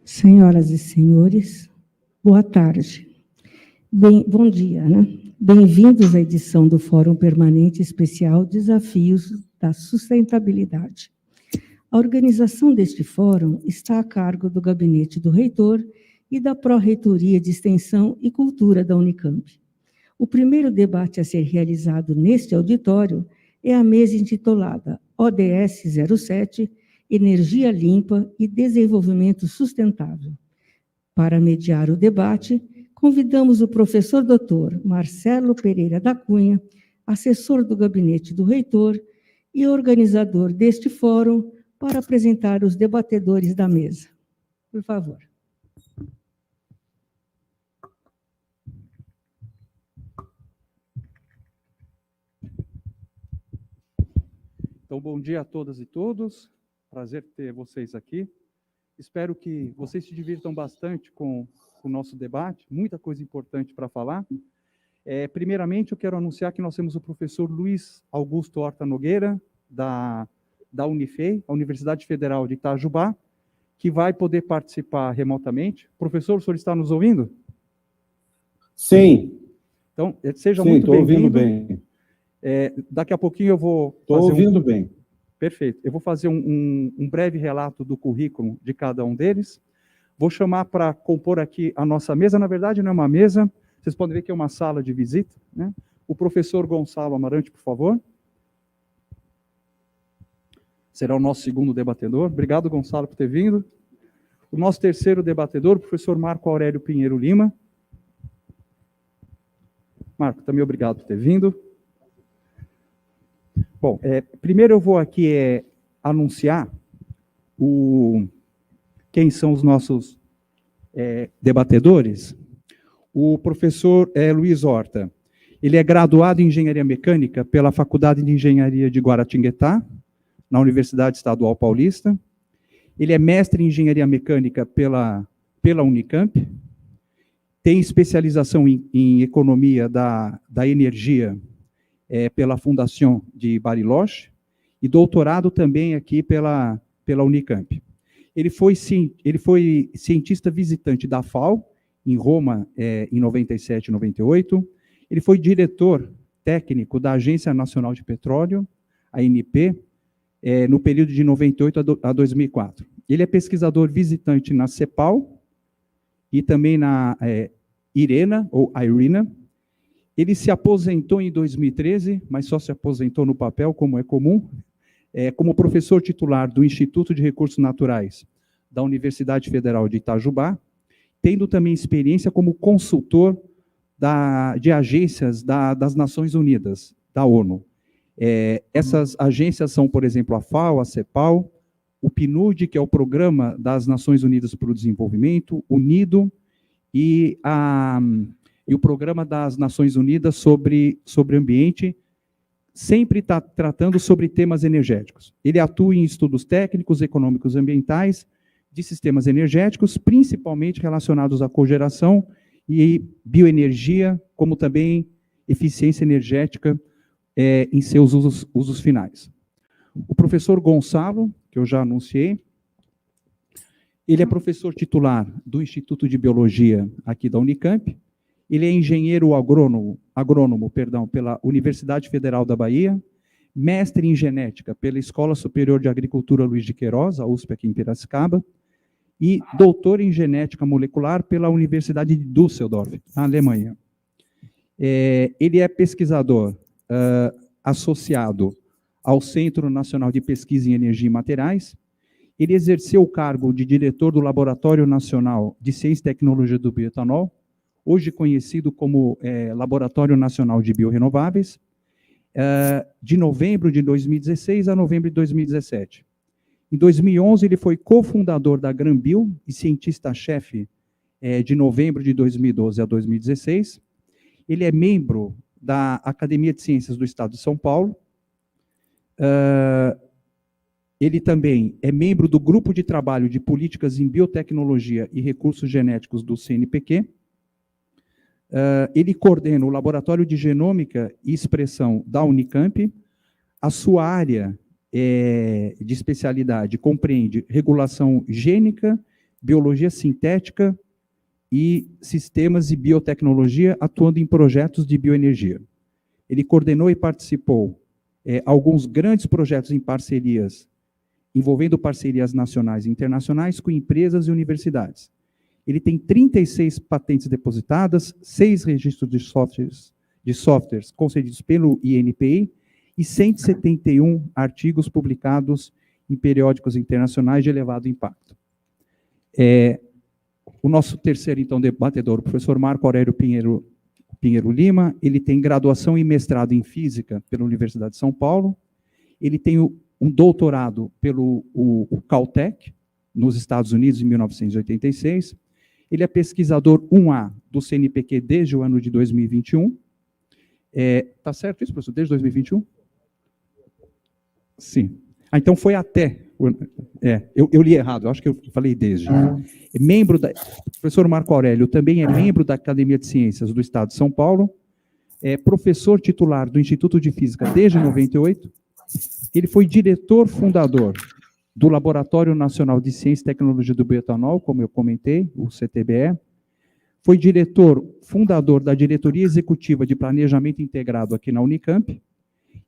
Senhoras e senhores, boa tarde. Bom dia, né? Bem-vindos à edição do Fórum Permanente Especial Desafios da Sustentabilidade. A organização deste fórum está a cargo do Gabinete do Reitor e da Pró-Reitoria de Extensão e Cultura da Unicamp. O primeiro debate a ser realizado neste auditório é a mesa intitulada ODS 07, Energia Limpa e Desenvolvimento Sustentável. Para mediar o debate, convidamos o professor doutor Marcelo Pereira da Cunha, assessor do Gabinete do Reitor e organizador deste fórum, para apresentar os debatedores da mesa. Por favor. Então, bom dia a todas e todos. Prazer ter vocês aqui. Espero que vocês se divirtam bastante com o nosso debate. Muita coisa importante para falar. Primeiramente, eu quero anunciar que nós temos o professor Luiz Augusto Horta Nogueira, da Unifei, a Universidade Federal de Itajubá, que vai poder participar remotamente. Professor, o senhor está nos ouvindo? Sim. Então, seja muito bem-vindo. Estou ouvindo bem. Daqui a pouquinho eu vou... Estou ouvindo bem. Perfeito. Eu vou fazer um breve relato do currículo de cada um deles. Vou chamar para compor aqui a nossa mesa. Na verdade, não é uma mesa. Vocês podem ver que é uma sala de visita, né? O professor Gonçalo Amarante, por favor. Será o nosso segundo debatedor. Obrigado, Gonçalo, por ter vindo. O nosso terceiro debatedor, o professor Marco Aurélio Pinheiro Lima. Marco, também obrigado por ter vindo. Bom, primeiro eu vou aqui anunciar quem são os nossos debatedores. O professor Luiz Horta, ele é graduado em Engenharia Mecânica pela Faculdade de Engenharia de Guaratinguetá, na Universidade Estadual Paulista. Ele é mestre em Engenharia Mecânica pela Unicamp, tem especialização em Economia da Energia pela Fundação de Bariloche e doutorado também aqui pela Unicamp. Ele foi cientista visitante da FAO, em Roma, em 97 e 98. Ele foi diretor técnico da Agência Nacional de Petróleo, ANP, no período de 98 a 2004. Ele é pesquisador visitante na CEPAL e também na IRENA, ou IRENA. Ele se aposentou em 2013, mas só se aposentou no papel, como é comum, como professor titular do Instituto de Recursos Naturais da Universidade Federal de Itajubá, tendo também experiência como consultor de agências das Nações Unidas, da ONU. Essas agências são, por exemplo, a FAO, a CEPAL, o PNUD, que é o Programa das Nações Unidas para o Desenvolvimento, o NIDO, e o Programa das Nações Unidas sobre Ambiente, sempre está tratando sobre temas energéticos. Ele atua em estudos técnicos, econômicos e ambientais de sistemas energéticos, principalmente relacionados à cogeração e bioenergia, como também eficiência energética em seus usos finais. O professor Gonçalo, que eu já anunciei, ele é professor titular do Instituto de Biologia aqui da Unicamp. Ele é engenheiro agrônomo, pela Universidade Federal da Bahia, mestre em genética pela Escola Superior de Agricultura Luiz de Queiroz, a USP aqui em Piracicaba, e doutor em genética molecular pela Universidade de Düsseldorf, na Alemanha. Ele é pesquisador associado ao Centro Nacional de Pesquisa em Energia e Materiais. Ele exerceu o cargo de diretor do Laboratório Nacional de Ciência e Tecnologia do Bioetanol, hoje conhecido como Laboratório Nacional de Biorrenováveis, de novembro de 2016 a novembro de 2017. Em 2011, ele foi cofundador da GranBio e cientista-chefe de novembro de 2012 a 2016. Ele é membro da Academia de Ciências do Estado de São Paulo. Ele também é membro do Grupo de Trabalho de Políticas em Biotecnologia e Recursos Genéticos do CNPq. Ele coordena o Laboratório de Genômica e Expressão da Unicamp. A sua área de especialidade compreende regulação gênica, biologia sintética e sistemas e biotecnologia, atuando em projetos de bioenergia. Ele coordenou e participou alguns grandes projetos em parcerias, envolvendo parcerias nacionais e internacionais com empresas e universidades. Ele tem 36 patentes depositadas, 6 registros de softwares concedidos pelo INPI e 171 artigos publicados em periódicos internacionais de elevado impacto. O nosso terceiro, então, debatedor, o professor Marco Aurélio Pinheiro Lima, ele tem graduação e mestrado em Física pela Universidade de São Paulo, ele tem um doutorado pelo Caltech, nos Estados Unidos, em 1986, ele é pesquisador 1A do CNPq desde o ano de 2021. Tá certo isso, professor? Desde 2021? Sim. Então foi até. Eu li errado, eu acho que eu falei desde. O professor Marco Aurélio também é membro da Academia de Ciências do Estado de São Paulo, é professor titular do Instituto de Física desde 98. Ele foi diretor fundador do Laboratório Nacional de Ciência e Tecnologia do Bioetanol, como eu comentei, o CTBE. Foi diretor fundador da Diretoria Executiva de Planejamento Integrado aqui na Unicamp.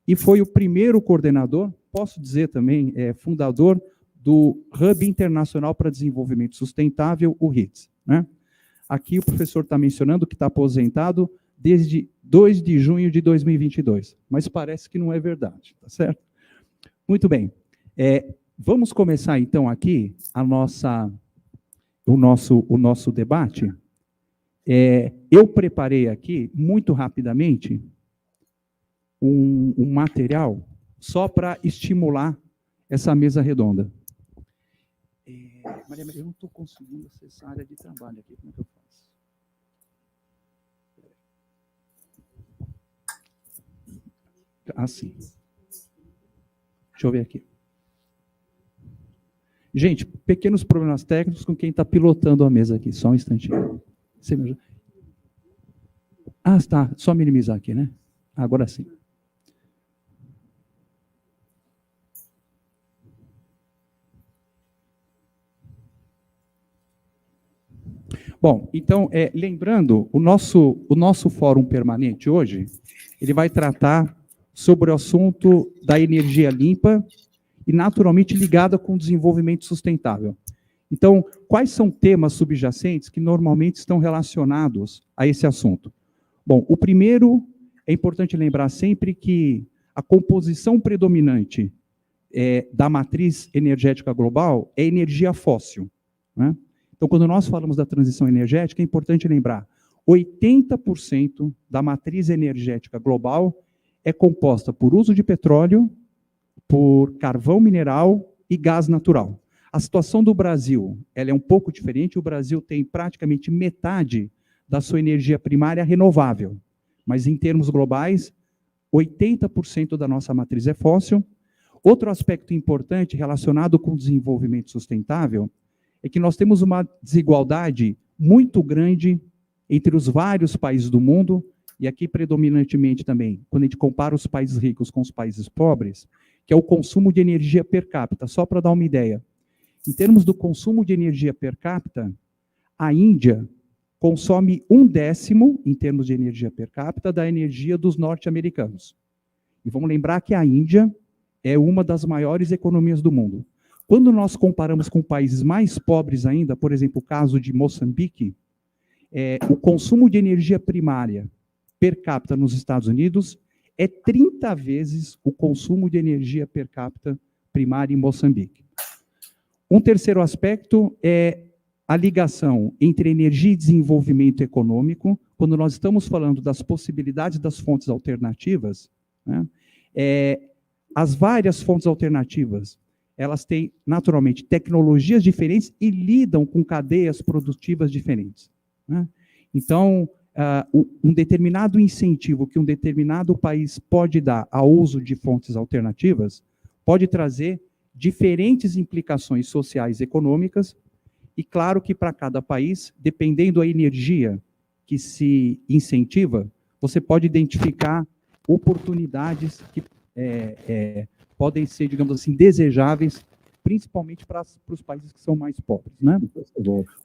E foi o primeiro coordenador, posso dizer também, fundador do Hub Internacional para Desenvolvimento Sustentável, o HITS. Né? Aqui o professor está mencionando que está aposentado desde 2 de junho de 2022, mas parece que não é verdade, tá certo? Muito bem. Vamos começar, então, aqui o nosso debate. Eu preparei aqui, muito rapidamente, um material só para estimular essa mesa redonda. Maria, eu não estou conseguindo acessar a área de trabalho aqui. Como é que eu faço? Assim. Deixa eu ver aqui. Gente, pequenos problemas técnicos com quem está pilotando a mesa aqui. Só um instantinho. Você me ajuda? Tá. Só minimizar aqui, né? Agora sim. Bom, então, lembrando, o nosso fórum permanente hoje, ele vai tratar sobre o assunto da energia limpa e naturalmente ligada com o desenvolvimento sustentável. Então, quais são temas subjacentes que normalmente estão relacionados a esse assunto? Bom, o primeiro, é importante lembrar sempre que a composição predominante da matriz energética global é energia fóssil, né? Então, quando nós falamos da transição energética, é importante lembrar, 80% da matriz energética global é composta por uso de petróleo, por carvão mineral e gás natural. A situação do Brasil, ela é um pouco diferente. O Brasil tem praticamente metade da sua energia primária renovável, mas em termos globais, 80% da nossa matriz é fóssil. Outro aspecto importante relacionado com o desenvolvimento sustentável é que nós temos uma desigualdade muito grande entre os vários países do mundo, e aqui predominantemente também, quando a gente compara os países ricos com os países pobres, que é o consumo de energia per capita. Só para dar uma ideia, em termos do consumo de energia per capita, a Índia consome 1/10, em termos de energia per capita, da energia dos norte-americanos. E vamos lembrar que a Índia é uma das maiores economias do mundo. Quando nós comparamos com países mais pobres ainda, por exemplo, o caso de Moçambique, o consumo de energia primária per capita nos Estados Unidos é 30 vezes o consumo de energia per capita primária em Moçambique. Um terceiro aspecto é a ligação entre energia e desenvolvimento econômico. Quando nós estamos falando das possibilidades das fontes alternativas, né, as várias fontes alternativas, elas têm, naturalmente, tecnologias diferentes e lidam com cadeias produtivas diferentes, né? Então, um determinado incentivo que um determinado país pode dar ao uso de fontes alternativas pode trazer diferentes implicações sociais e econômicas, e claro que para cada país, dependendo da energia que se incentiva, você pode identificar oportunidades que podem ser, digamos assim, desejáveis, principalmente para os países que são mais pobres, né?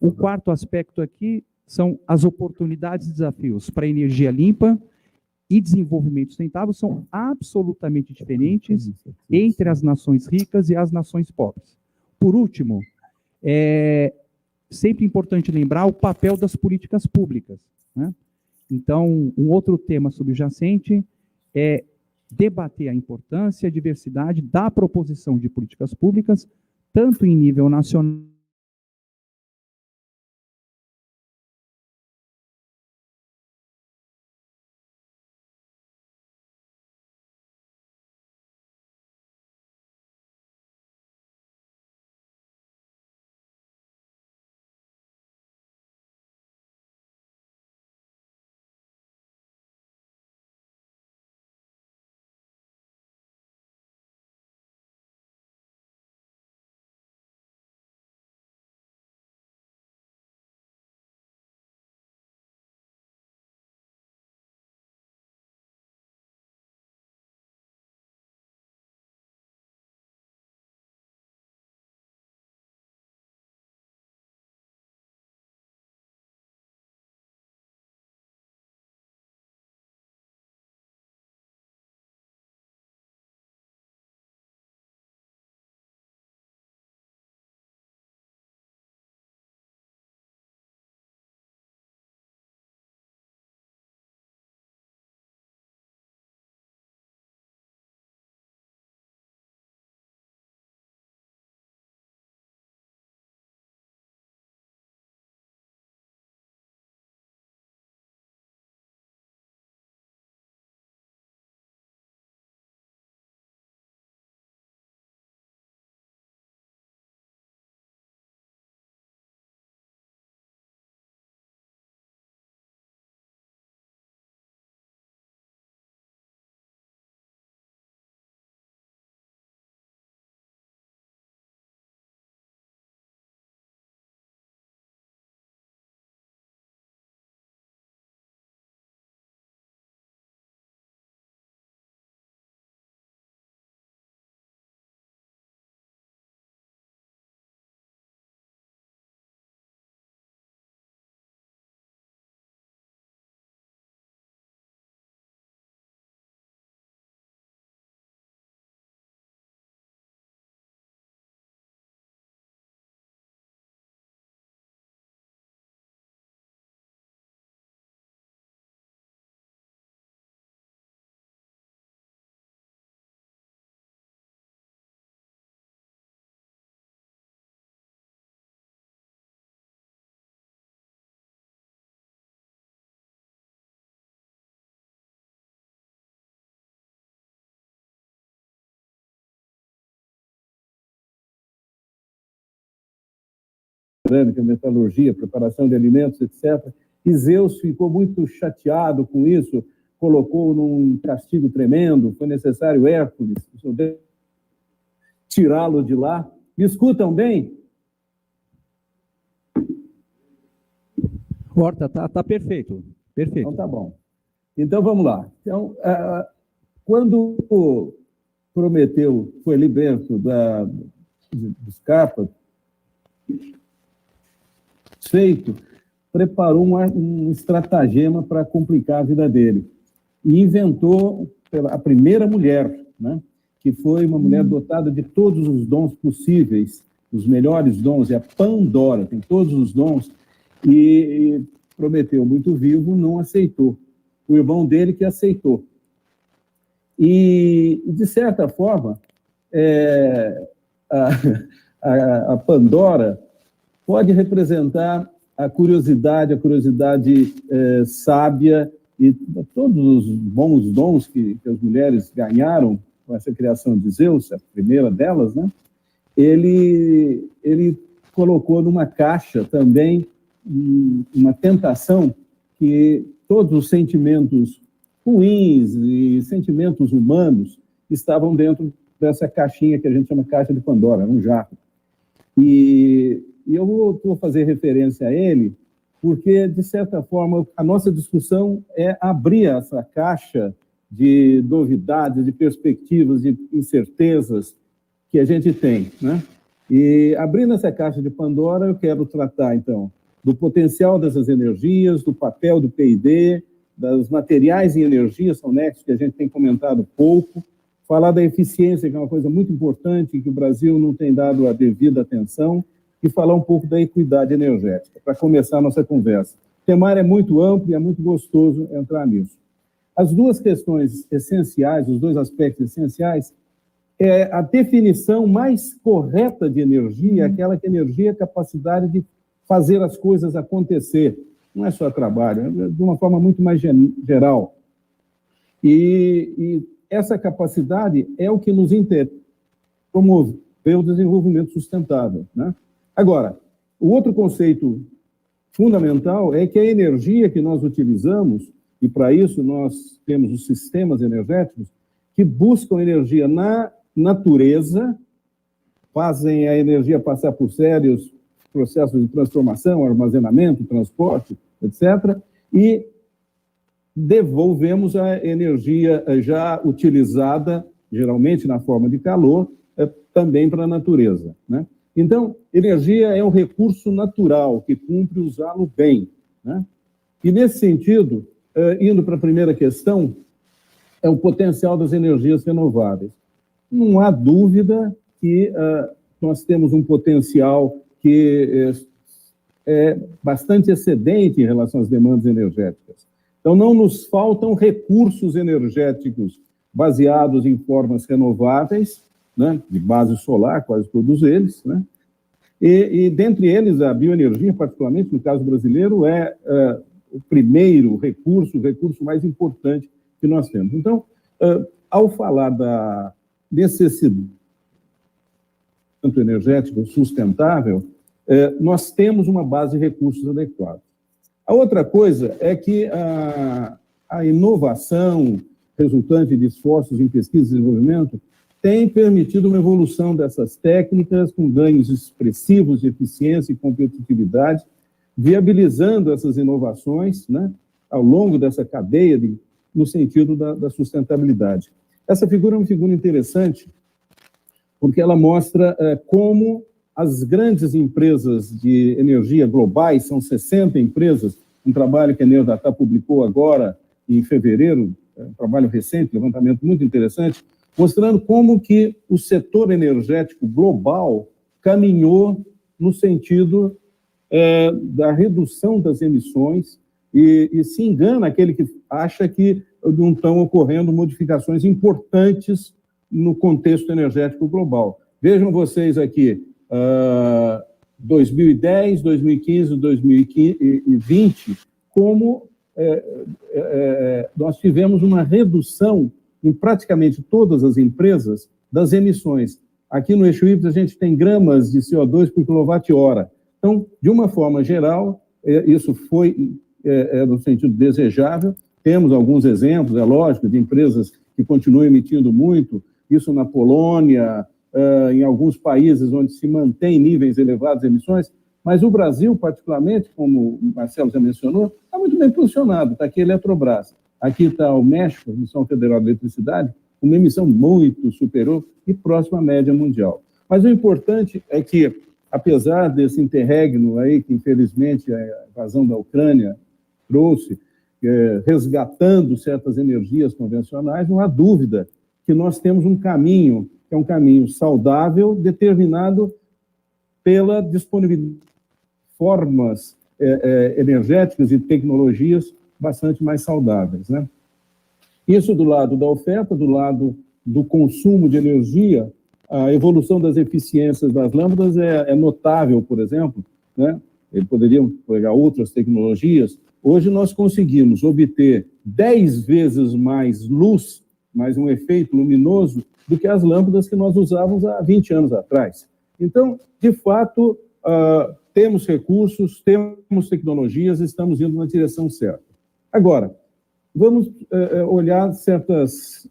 O quarto aspecto aqui são as oportunidades e desafios para energia limpa e desenvolvimento sustentável são absolutamente diferentes entre as nações ricas e as nações pobres. Por último, é sempre importante lembrar o papel das políticas públicas, né? Então, um outro tema subjacente é debater a importância e a diversidade da proposição de políticas públicas, tanto em nível nacional, metalurgia, preparação de alimentos, etc. E Zeus ficou muito chateado com isso, colocou num castigo tremendo, foi necessário Hércules tirá-lo de lá. Me escutam bem? Horta, tá perfeito, perfeito. Então tá bom. Então vamos lá. Então, quando Prometeu foi liberto dos Cárpatos, feito, preparou um estratagema para complicar a vida dele. E inventou a primeira mulher, né? Que foi uma mulher dotada de todos os dons possíveis, os melhores dons, é a Pandora, tem todos os dons, e Prometeu, muito vivo, não aceitou. O irmão dele que aceitou. E de certa forma, a Pandora pode representar a curiosidade sábia e todos os bons dons que as mulheres ganharam com essa criação de Zeus, a primeira delas, né? Ele colocou numa caixa também uma tentação que todos os sentimentos ruins e sentimentos humanos estavam dentro dessa caixinha que a gente chama caixa de Pandora, um jarro. E eu vou fazer referência a ele, porque, de certa forma, a nossa discussão é abrir essa caixa de novidades, de perspectivas, de incertezas que a gente tem, né? E, abrindo essa caixa de Pandora, eu quero tratar, então, do potencial dessas energias, do papel do P&D, dos materiais em energia, são nexos que a gente tem comentado pouco, falar da eficiência, que é uma coisa muito importante, que o Brasil não tem dado a devida atenção, e falar um pouco da equidade energética, para começar a nossa conversa. O temário é muito amplo e é muito gostoso entrar nisso. As duas questões essenciais, os dois aspectos essenciais, é a definição mais correta de energia, aquela que energia é capacidade de fazer as coisas acontecer. Não é só trabalho, é de uma forma muito mais geral. E essa capacidade é o que nos interessa promover o desenvolvimento sustentável, né? Agora, o outro conceito fundamental é que a energia que nós utilizamos, e para isso nós temos os sistemas energéticos, que buscam energia na natureza, fazem a energia passar por sérios processos de transformação, armazenamento, transporte, etc., e devolvemos a energia já utilizada, geralmente na forma de calor, também para a natureza, né? Então, energia é um recurso natural que cumpre usá-lo bem, né? E, nesse sentido, indo para a primeira questão, é o potencial das energias renováveis. Não há dúvida que nós temos um potencial que é bastante excedente em relação às demandas energéticas. Então, não nos faltam recursos energéticos baseados em formas renováveis, né, de base solar, quase todos eles, né? E dentre eles, a bioenergia, particularmente no caso brasileiro, é o primeiro recurso, o recurso mais importante que nós temos. Então, ao falar da necessidade energético sustentável, nós temos uma base de recursos adequados. A outra coisa é que a inovação resultante de esforços em pesquisa e desenvolvimento tem permitido uma evolução dessas técnicas com ganhos expressivos de eficiência e competitividade, viabilizando essas inovações, né, ao longo dessa cadeia no sentido da sustentabilidade. Essa figura é uma figura interessante, porque ela mostra como as grandes empresas de energia globais, são 60 empresas, um trabalho que a Neodata publicou agora em fevereiro, um trabalho recente, levantamento muito interessante, mostrando como que o setor energético global caminhou no sentido da redução das emissões e se engana aquele que acha que não estão ocorrendo modificações importantes no contexto energético global. Vejam vocês aqui, 2010, 2015, 2020, como nós tivemos uma redução em praticamente todas as empresas das emissões. Aqui no eixo híbrido a gente tem gramas de CO2 por quilowatt-hora. Então, de uma forma geral, isso foi no sentido desejável. Temos alguns exemplos, é lógico, de empresas que continuam emitindo muito, isso na Polônia, em alguns países onde se mantém níveis elevados de emissões, mas o Brasil, particularmente, como o Marcelo já mencionou, está muito bem posicionado. Está aqui a Eletrobras. Aqui está o México, a Comissão Federal de Eletricidade, uma emissão muito superior e próxima à média mundial. Mas o importante é que, apesar desse interregno aí, que infelizmente a invasão da Ucrânia trouxe, resgatando certas energias convencionais, não há dúvida que nós temos um caminho, que é um caminho saudável, determinado pela disponibilidade de formas energéticas e tecnologias bastante mais saudáveis, né? Isso do lado da oferta, do lado do consumo de energia, a evolução das eficiências das lâmpadas é notável, por exemplo, né? Poderiam pegar outras tecnologias. Hoje nós conseguimos obter 10 vezes mais luz, mais um efeito luminoso, do que as lâmpadas que nós usávamos há 20 anos atrás. Então, de fato, temos recursos, temos tecnologias, estamos indo na direção certa. Agora, vamos olhar certos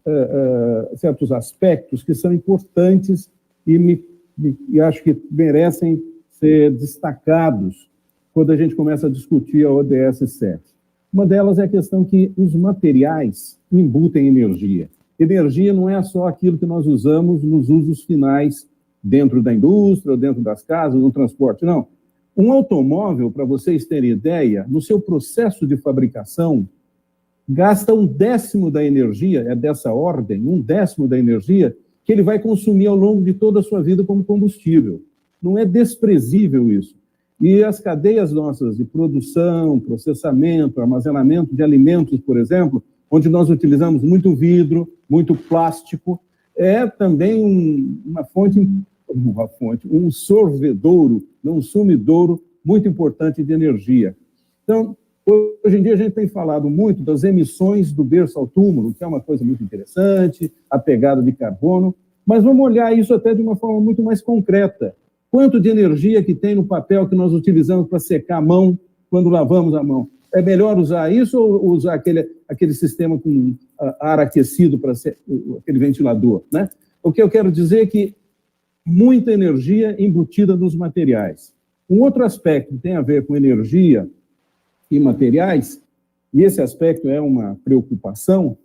aspectos que são importantes e acho que merecem ser destacados quando a gente começa a discutir a ODS 7. Uma delas é a questão que os materiais embutem energia. Energia não é só aquilo que nós usamos nos usos finais dentro da indústria, ou dentro das casas, no transporte, não. Um automóvel, para vocês terem ideia, no seu processo de fabricação, gasta 1/10 da energia, é dessa ordem, 1/10 da energia que ele vai consumir ao longo de toda a sua vida como combustível. Não é desprezível isso. E as cadeias nossas de produção, processamento, armazenamento de alimentos, por exemplo, onde nós utilizamos muito vidro, muito plástico, é também um sorvedouro, um sumidouro muito importante de energia. Então, hoje em dia a gente tem falado muito das emissões do berço ao túmulo, que é uma coisa muito interessante, a pegada de carbono, mas vamos olhar isso até de uma forma muito mais concreta. Quanto de energia que tem no papel que nós utilizamos para secar a mão quando lavamos a mão? É melhor usar isso ou usar aquele sistema com ar aquecido para ser aquele ventilador, né? O que eu quero dizer é que muita energia embutida nos materiais. Um outro aspecto que tem a ver com energia e materiais, e esse aspecto é uma preocupação,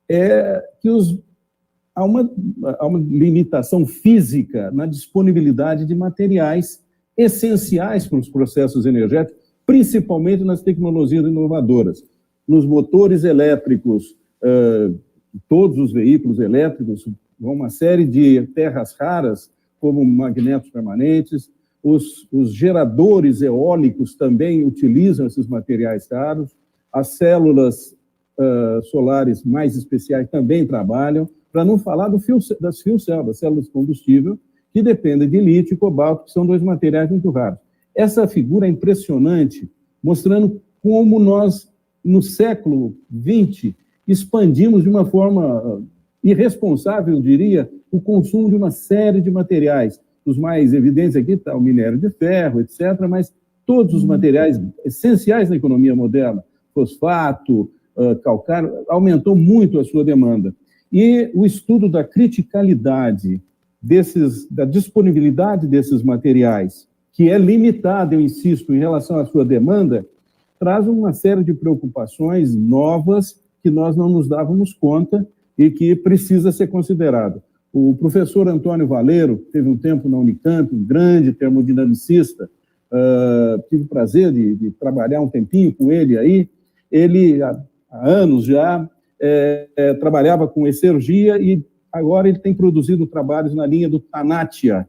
é que há uma limitação física na disponibilidade de materiais essenciais para os processos energéticos, principalmente nas tecnologias inovadoras. Nos motores elétricos, todos os veículos elétricos, uma série de terras raras, como magnetos permanentes, os geradores eólicos também utilizam esses materiais raros, as células solares mais especiais também trabalham, para não falar das fuel cells, das células de combustível, que dependem de lítio e cobalto, que são dois materiais muito raros. Essa figura é impressionante, mostrando como nós, no século XX, expandimos de uma forma irresponsável, eu diria, o consumo de uma série de materiais. Os mais evidentes aqui está o minério de ferro, etc., mas todos os materiais essenciais na economia moderna, fosfato, calcário, aumentou muito a sua demanda. E o estudo da criticalidade da disponibilidade desses materiais, que é limitado, eu insisto, em relação à sua demanda, traz uma série de preocupações novas que nós não nos dávamos conta e que precisa ser considerado. O professor Antônio Valeiro teve um tempo na Unicamp, um grande termodinamicista, tive o prazer de trabalhar um tempinho com ele aí. Ele, há anos já, trabalhava com exergia e agora ele tem produzido trabalhos na linha do Tanatia.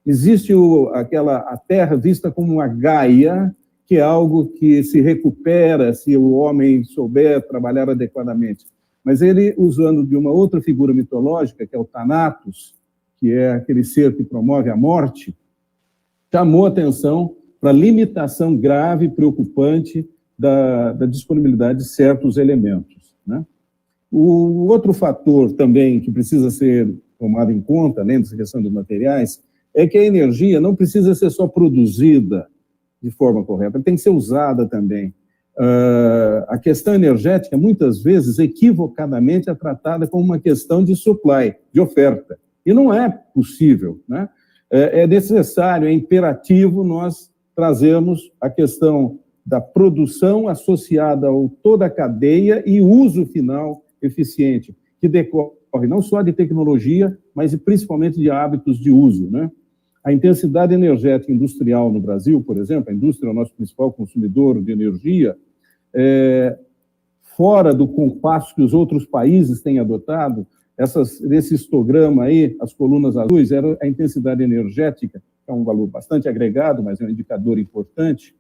Existe a Terra vista como uma Gaia, que é algo que se recupera se o homem souber trabalhar adequadamente. Mas ele, usando de uma outra figura mitológica, que é o Thanatos, que é aquele ser que promove a morte, chamou atenção para a limitação grave e preocupante da disponibilidade de certos elementos, né? O outro fator também que precisa ser tomado em conta, além dessa questão dos materiais, é que a energia não precisa ser só produzida de forma correta, tem que ser usada também. A questão energética, muitas vezes, equivocadamente, é tratada como uma questão de supply, de oferta. E não é possível, né? É necessário, é imperativo nós trazermos a questão da produção associada a toda a cadeia e uso final eficiente, que decorre não só de tecnologia, mas principalmente de hábitos de uso, né? A intensidade energética industrial no Brasil, por exemplo, a indústria é o nosso principal consumidor de energia, fora do compasso que os outros países têm adotado, nesse histograma aí, as colunas azuis, era a intensidade energética, que é um valor bastante agregado, mas é um indicador importante,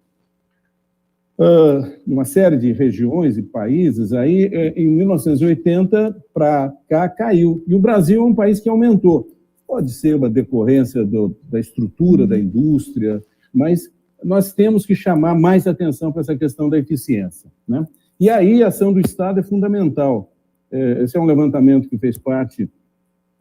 uma série de regiões e países, aí em 1980 para cá caiu. E o Brasil é um país que aumentou. Pode ser uma decorrência da estrutura da indústria, mas nós temos que chamar mais atenção para essa questão da eficiência, né? E aí a ação do Estado é fundamental. Esse é um levantamento que fez parte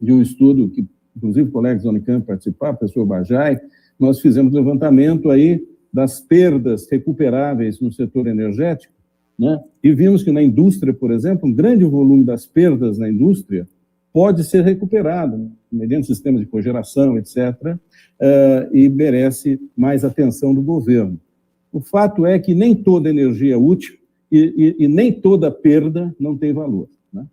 de um estudo que, inclusive, colegas da Unicamp participaram, o professor Bajai, nós fizemos levantamento aí das perdas recuperáveis no setor energético, né? E vimos que na indústria, por exemplo, um grande volume das perdas na indústria pode ser recuperado mediante sistemas de cogeração, etc., e merece mais atenção do governo. O fato é que nem toda energia é útil e nem toda perda não tem valor, né?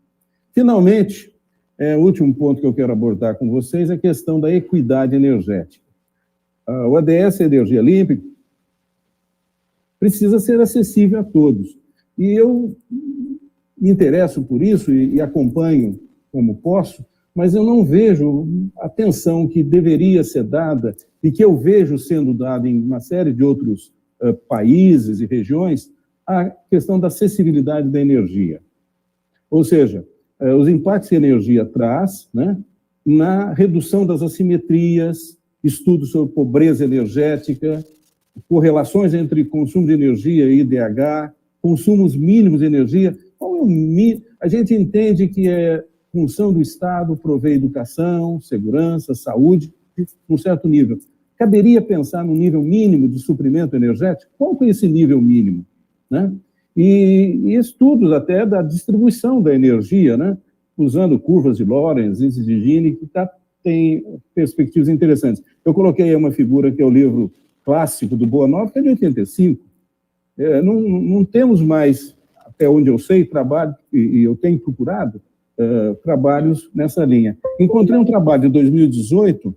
Finalmente, o último ponto que eu quero abordar com vocês é a questão da equidade energética. O ODS, a energia limpa, precisa ser acessível a todos. E eu me interesso por isso e acompanho como posso, mas eu não vejo a atenção que deveria ser dada e que eu vejo sendo dada em uma série de outros países e regiões, a questão da acessibilidade da energia. Ou seja, os impactos que a energia traz, né, na redução das assimetrias, estudos sobre pobreza energética, correlações entre consumo de energia e IDH, consumos mínimos de energia. A gente entende que é função do Estado prover educação, segurança, saúde, num certo nível. Caberia pensar no nível mínimo de suprimento energético? Qual é esse nível mínimo, né? E estudos até da distribuição da energia, né? Usando curvas de Lorenz, índices de Gini, que tem perspectivas interessantes. Eu coloquei aí uma figura que é o livro clássico do Boa Nova, que é de 85. Não temos mais, até onde eu sei, trabalho, e eu tenho procurado trabalhos nessa linha. Encontrei um trabalho de 2018,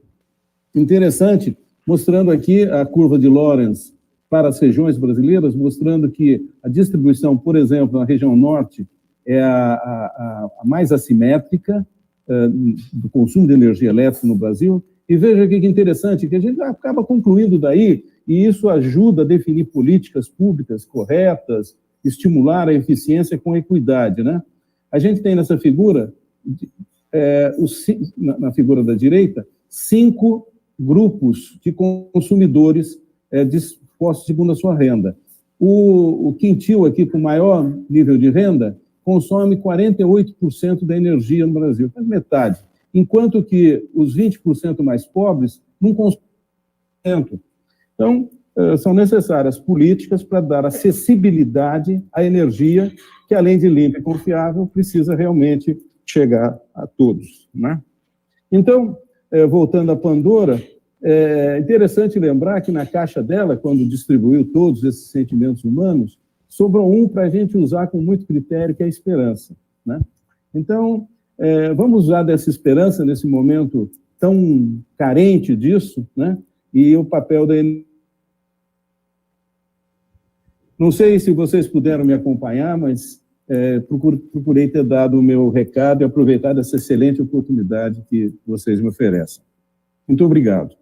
interessante, mostrando aqui a curva de Lorenz para as regiões brasileiras, mostrando que a distribuição, por exemplo, na região norte, é a mais assimétrica do consumo de energia elétrica no Brasil. E veja aqui que interessante, que a gente acaba concluindo daí, e isso ajuda a definir políticas públicas corretas, estimular a eficiência com equidade, né? A gente tem nessa figura, na figura da direita, 5 grupos de consumidores dispostos segundo a sua renda. O quintil aqui, com maior nível de renda, consome 48% da energia no Brasil, quase metade, enquanto que os 20% mais pobres não consomem tanto. Então, são necessárias políticas para dar acessibilidade à energia, que além de limpa e confiável, precisa realmente chegar a todos, né? Então, voltando à Pandora, é interessante lembrar que na caixa dela, quando distribuiu todos esses sentimentos humanos, sobrou um para a gente usar com muito critério, que é a esperança, né? Então, vamos usar dessa esperança nesse momento tão carente disso, né? E o papel da... Não sei se vocês puderam me acompanhar, mas procurei ter dado o meu recado e aproveitar dessa excelente oportunidade que vocês me oferecem. Muito obrigado.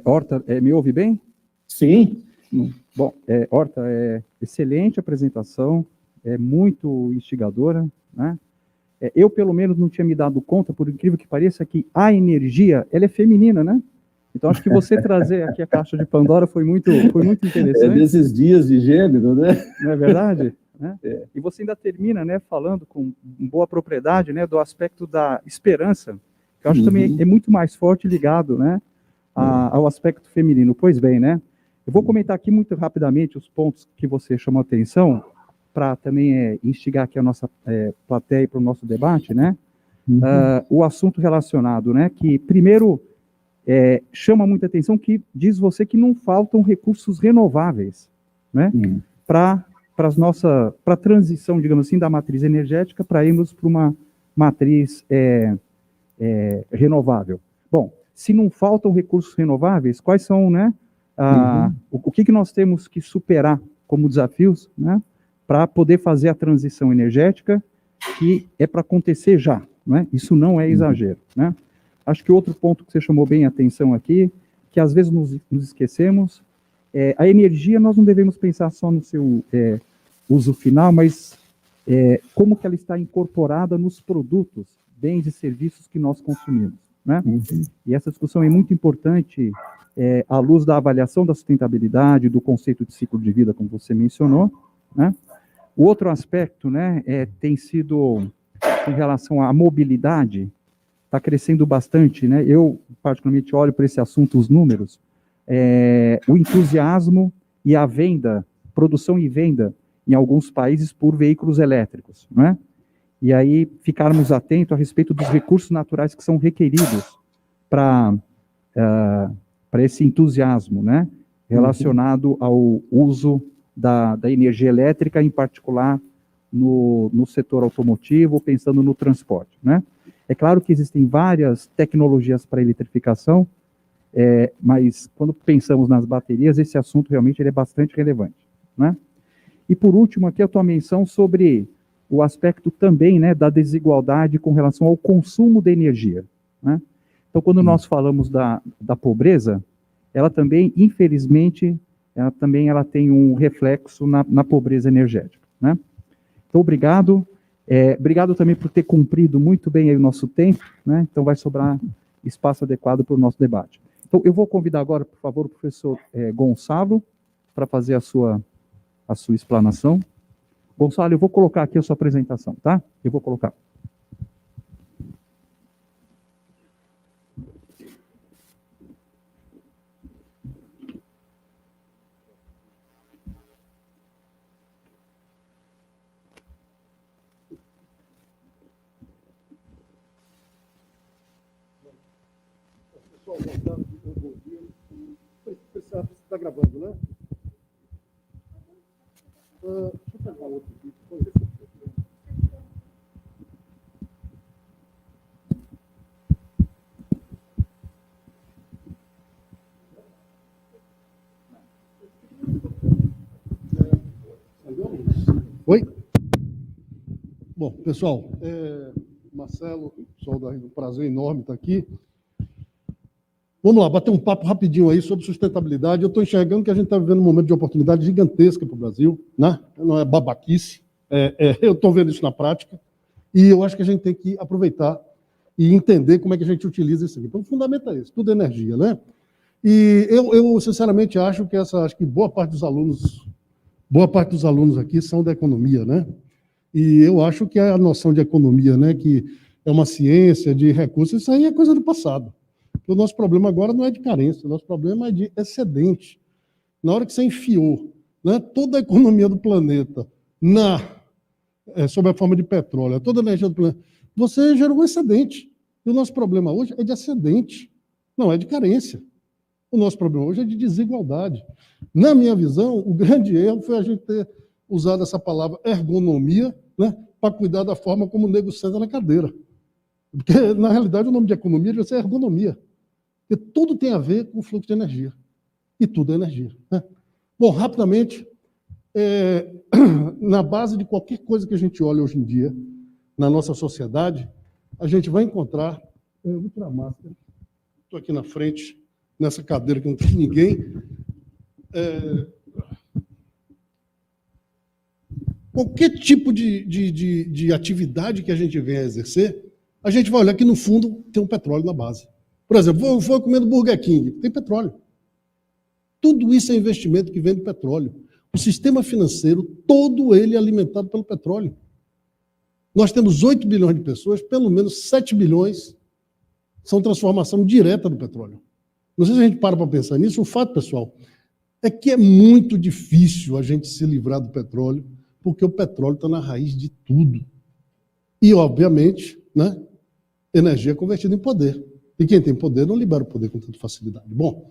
Horta, me ouve bem? Sim. Bom, Horta, excelente apresentação, é muito instigadora, né? Eu, pelo menos, não tinha me dado conta, por incrível que pareça, que a energia, ela é feminina, né? Então, acho que você trazer aqui a caixa de Pandora foi muito interessante. É desses dias de gênero, né? Não é verdade? Né? E você ainda termina, né, falando com boa propriedade, né, do aspecto da esperança, que eu acho também é muito mais forte ligado, né, ao aspecto feminino. Pois bem, né? Eu vou comentar aqui muito rapidamente os pontos que você chamou a atenção, para também instigar aqui a nossa plateia para o nosso debate, né? O assunto relacionado, né? Que, primeiro, chama muita atenção que diz você que não faltam recursos renováveis, né? Para a transição, digamos assim, da matriz energética para irmos para uma matriz renovável. Bom, se não faltam recursos renováveis, quais são, né? O que nós temos que superar como desafios, né? Para poder fazer a transição energética, que é para acontecer já, né? Isso não é exagero, né? Acho que outro ponto que você chamou bem a atenção aqui, que às vezes nos esquecemos, a energia nós não devemos pensar só no seu uso final, mas como que ela está incorporada nos produtos, bens e serviços que nós consumimos, né? E essa discussão é muito importante à luz da avaliação da sustentabilidade, do conceito de ciclo de vida, como você mencionou, né? O outro aspecto, né, tem sido em relação à mobilidade, está crescendo bastante, né? Eu, particularmente, olho para esse assunto, os números, o entusiasmo e a venda, produção e venda, em alguns países, por veículos elétricos, né? E aí, ficarmos atentos a respeito dos recursos naturais que são requeridos para esse entusiasmo, né? Relacionado ao uso da energia elétrica, em particular no setor automotivo, pensando no transporte, né? É claro que existem várias tecnologias para eletrificação, mas quando pensamos nas baterias, esse assunto realmente ele é bastante relevante, né? E por último, aqui a tua menção sobre o aspecto também, né, da desigualdade com relação ao consumo de energia, né? Então, quando nós falamos da pobreza, ela também, infelizmente, ela tem um reflexo na pobreza energética, né? Então, obrigado. Obrigado também por ter cumprido muito bem aí o nosso tempo, né? Então, vai sobrar espaço adequado para o nosso debate. Então, eu vou convidar agora, por favor, o professor Gonçalo, para fazer a sua explanação. Gonçalo, eu vou colocar aqui a sua apresentação, tá? Eu vou colocar. Está gravando, né? Deixa eu pegar outro aqui. Oi? Bom, pessoal, Marcelo, pessoal, um prazer enorme estar aqui. Vamos lá, bater um papo rapidinho aí sobre sustentabilidade. Eu estou enxergando que a gente está vivendo um momento de oportunidade gigantesca para o Brasil, né? Não é babaquice, eu estou vendo isso na prática, e eu acho que a gente tem que aproveitar e entender como é que a gente utiliza isso aqui. Então, o fundamento é esse, tudo é energia, né? E eu sinceramente acho que boa parte dos alunos aqui são da economia, né? E eu acho que a noção de economia, né, que é uma ciência de recursos, isso aí é coisa do passado. O nosso problema agora não é de carência, o nosso problema é de excedente. Na hora que você enfiou, né, toda a economia do planeta sob a forma de petróleo, toda a energia do planeta, você gerou um excedente. E o nosso problema hoje é de excedente, não é de carência. O nosso problema hoje é de desigualdade. Na minha visão, o grande erro foi a gente ter usado essa palavra ergonomia, né, para cuidar da forma como o nego senta na cadeira. Porque, na realidade, o nome de economia devia ser ergonomia. Porque tudo tem a ver com o fluxo de energia. E tudo é energia, né? Bom, rapidamente, na base de qualquer coisa que a gente olha hoje em dia, na nossa sociedade, a gente vai encontrar... Eu vou tirar a máscara. Estou aqui na frente, nessa cadeira que não tem ninguém. Qualquer tipo de atividade que a gente venha a exercer, a gente vai olhar que, no fundo, tem um petróleo na base. Por exemplo, vou comendo Burger King, tem petróleo. Tudo isso é investimento que vem do petróleo. O sistema financeiro, todo ele é alimentado pelo petróleo. Nós temos 8 bilhões de pessoas, pelo menos 7 bilhões são transformação direta do petróleo. Não sei se a gente para pensar nisso. O fato, pessoal, é que é muito difícil a gente se livrar do petróleo, porque o petróleo está na raiz de tudo. E, obviamente, né, energia é convertida em poder. E quem tem poder não libera o poder com tanta facilidade. Bom,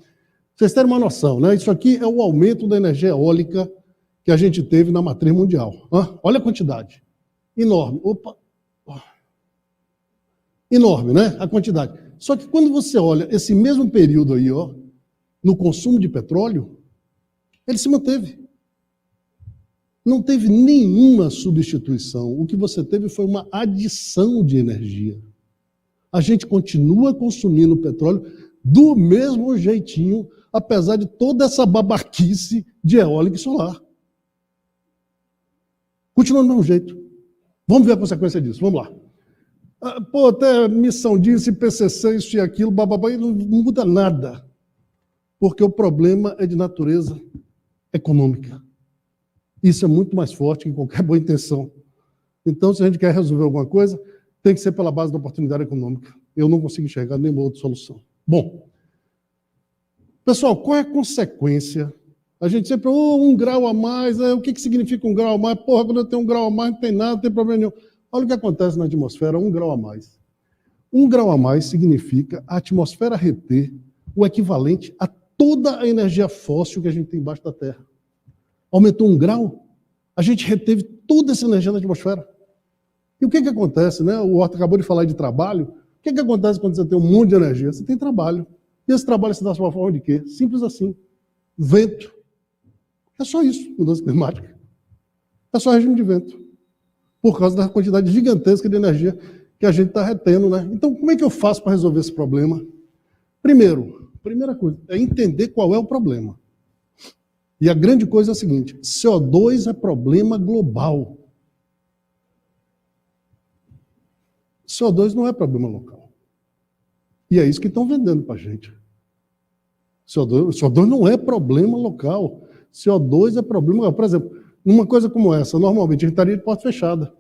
vocês terem uma noção, né? Isso aqui é o aumento da energia eólica que a gente teve na matriz mundial. Olha a quantidade. Enorme. Opa! Enorme, né? A quantidade. Só que quando você olha esse mesmo período aí, no consumo de petróleo, ele se manteve. Não teve nenhuma substituição. O que você teve foi uma adição de energia. A gente continua consumindo petróleo do mesmo jeitinho, apesar de toda essa babaquice de eólica e solar. Continua do mesmo jeito. Vamos ver a consequência disso, vamos lá. Até missão disso, PCC, isso e aquilo, bababá, e não muda nada. Porque o problema é de natureza econômica. Isso é muito mais forte que qualquer boa intenção. Então, se a gente quer resolver alguma coisa, tem que ser pela base da oportunidade econômica. eu não consigo enxergar nenhuma outra solução. Bom, pessoal, qual é a consequência? A gente sempre, 1 grau a mais, o que significa 1 grau a mais? Porra, quando eu tenho 1 grau a mais, não tem nada, não tem problema nenhum. Olha o que acontece na atmosfera, 1 grau a mais. 1 grau a mais significa a atmosfera reter o equivalente a toda a energia fóssil que a gente tem embaixo da Terra. Aumentou 1 grau, a gente reteve toda essa energia na atmosfera. E o que acontece, né? O Horta acabou de falar de trabalho. O que acontece quando você tem um monte de energia? Você tem trabalho. E esse trabalho se dá de uma forma de quê? Simples assim. Vento. É só isso, mudança climática. É só regime de vento. Por causa da quantidade gigantesca de energia que a gente está retendo, né? Então, como é que eu faço para resolver esse problema? Primeira coisa, é entender qual é o problema. E a grande coisa é a seguinte, CO2 é problema global. CO2 não é problema local. E é isso que estão vendendo para a gente. CO2 não é problema local. CO2 é problema local. Por exemplo, numa coisa como essa, normalmente a gente estaria de porta fechada.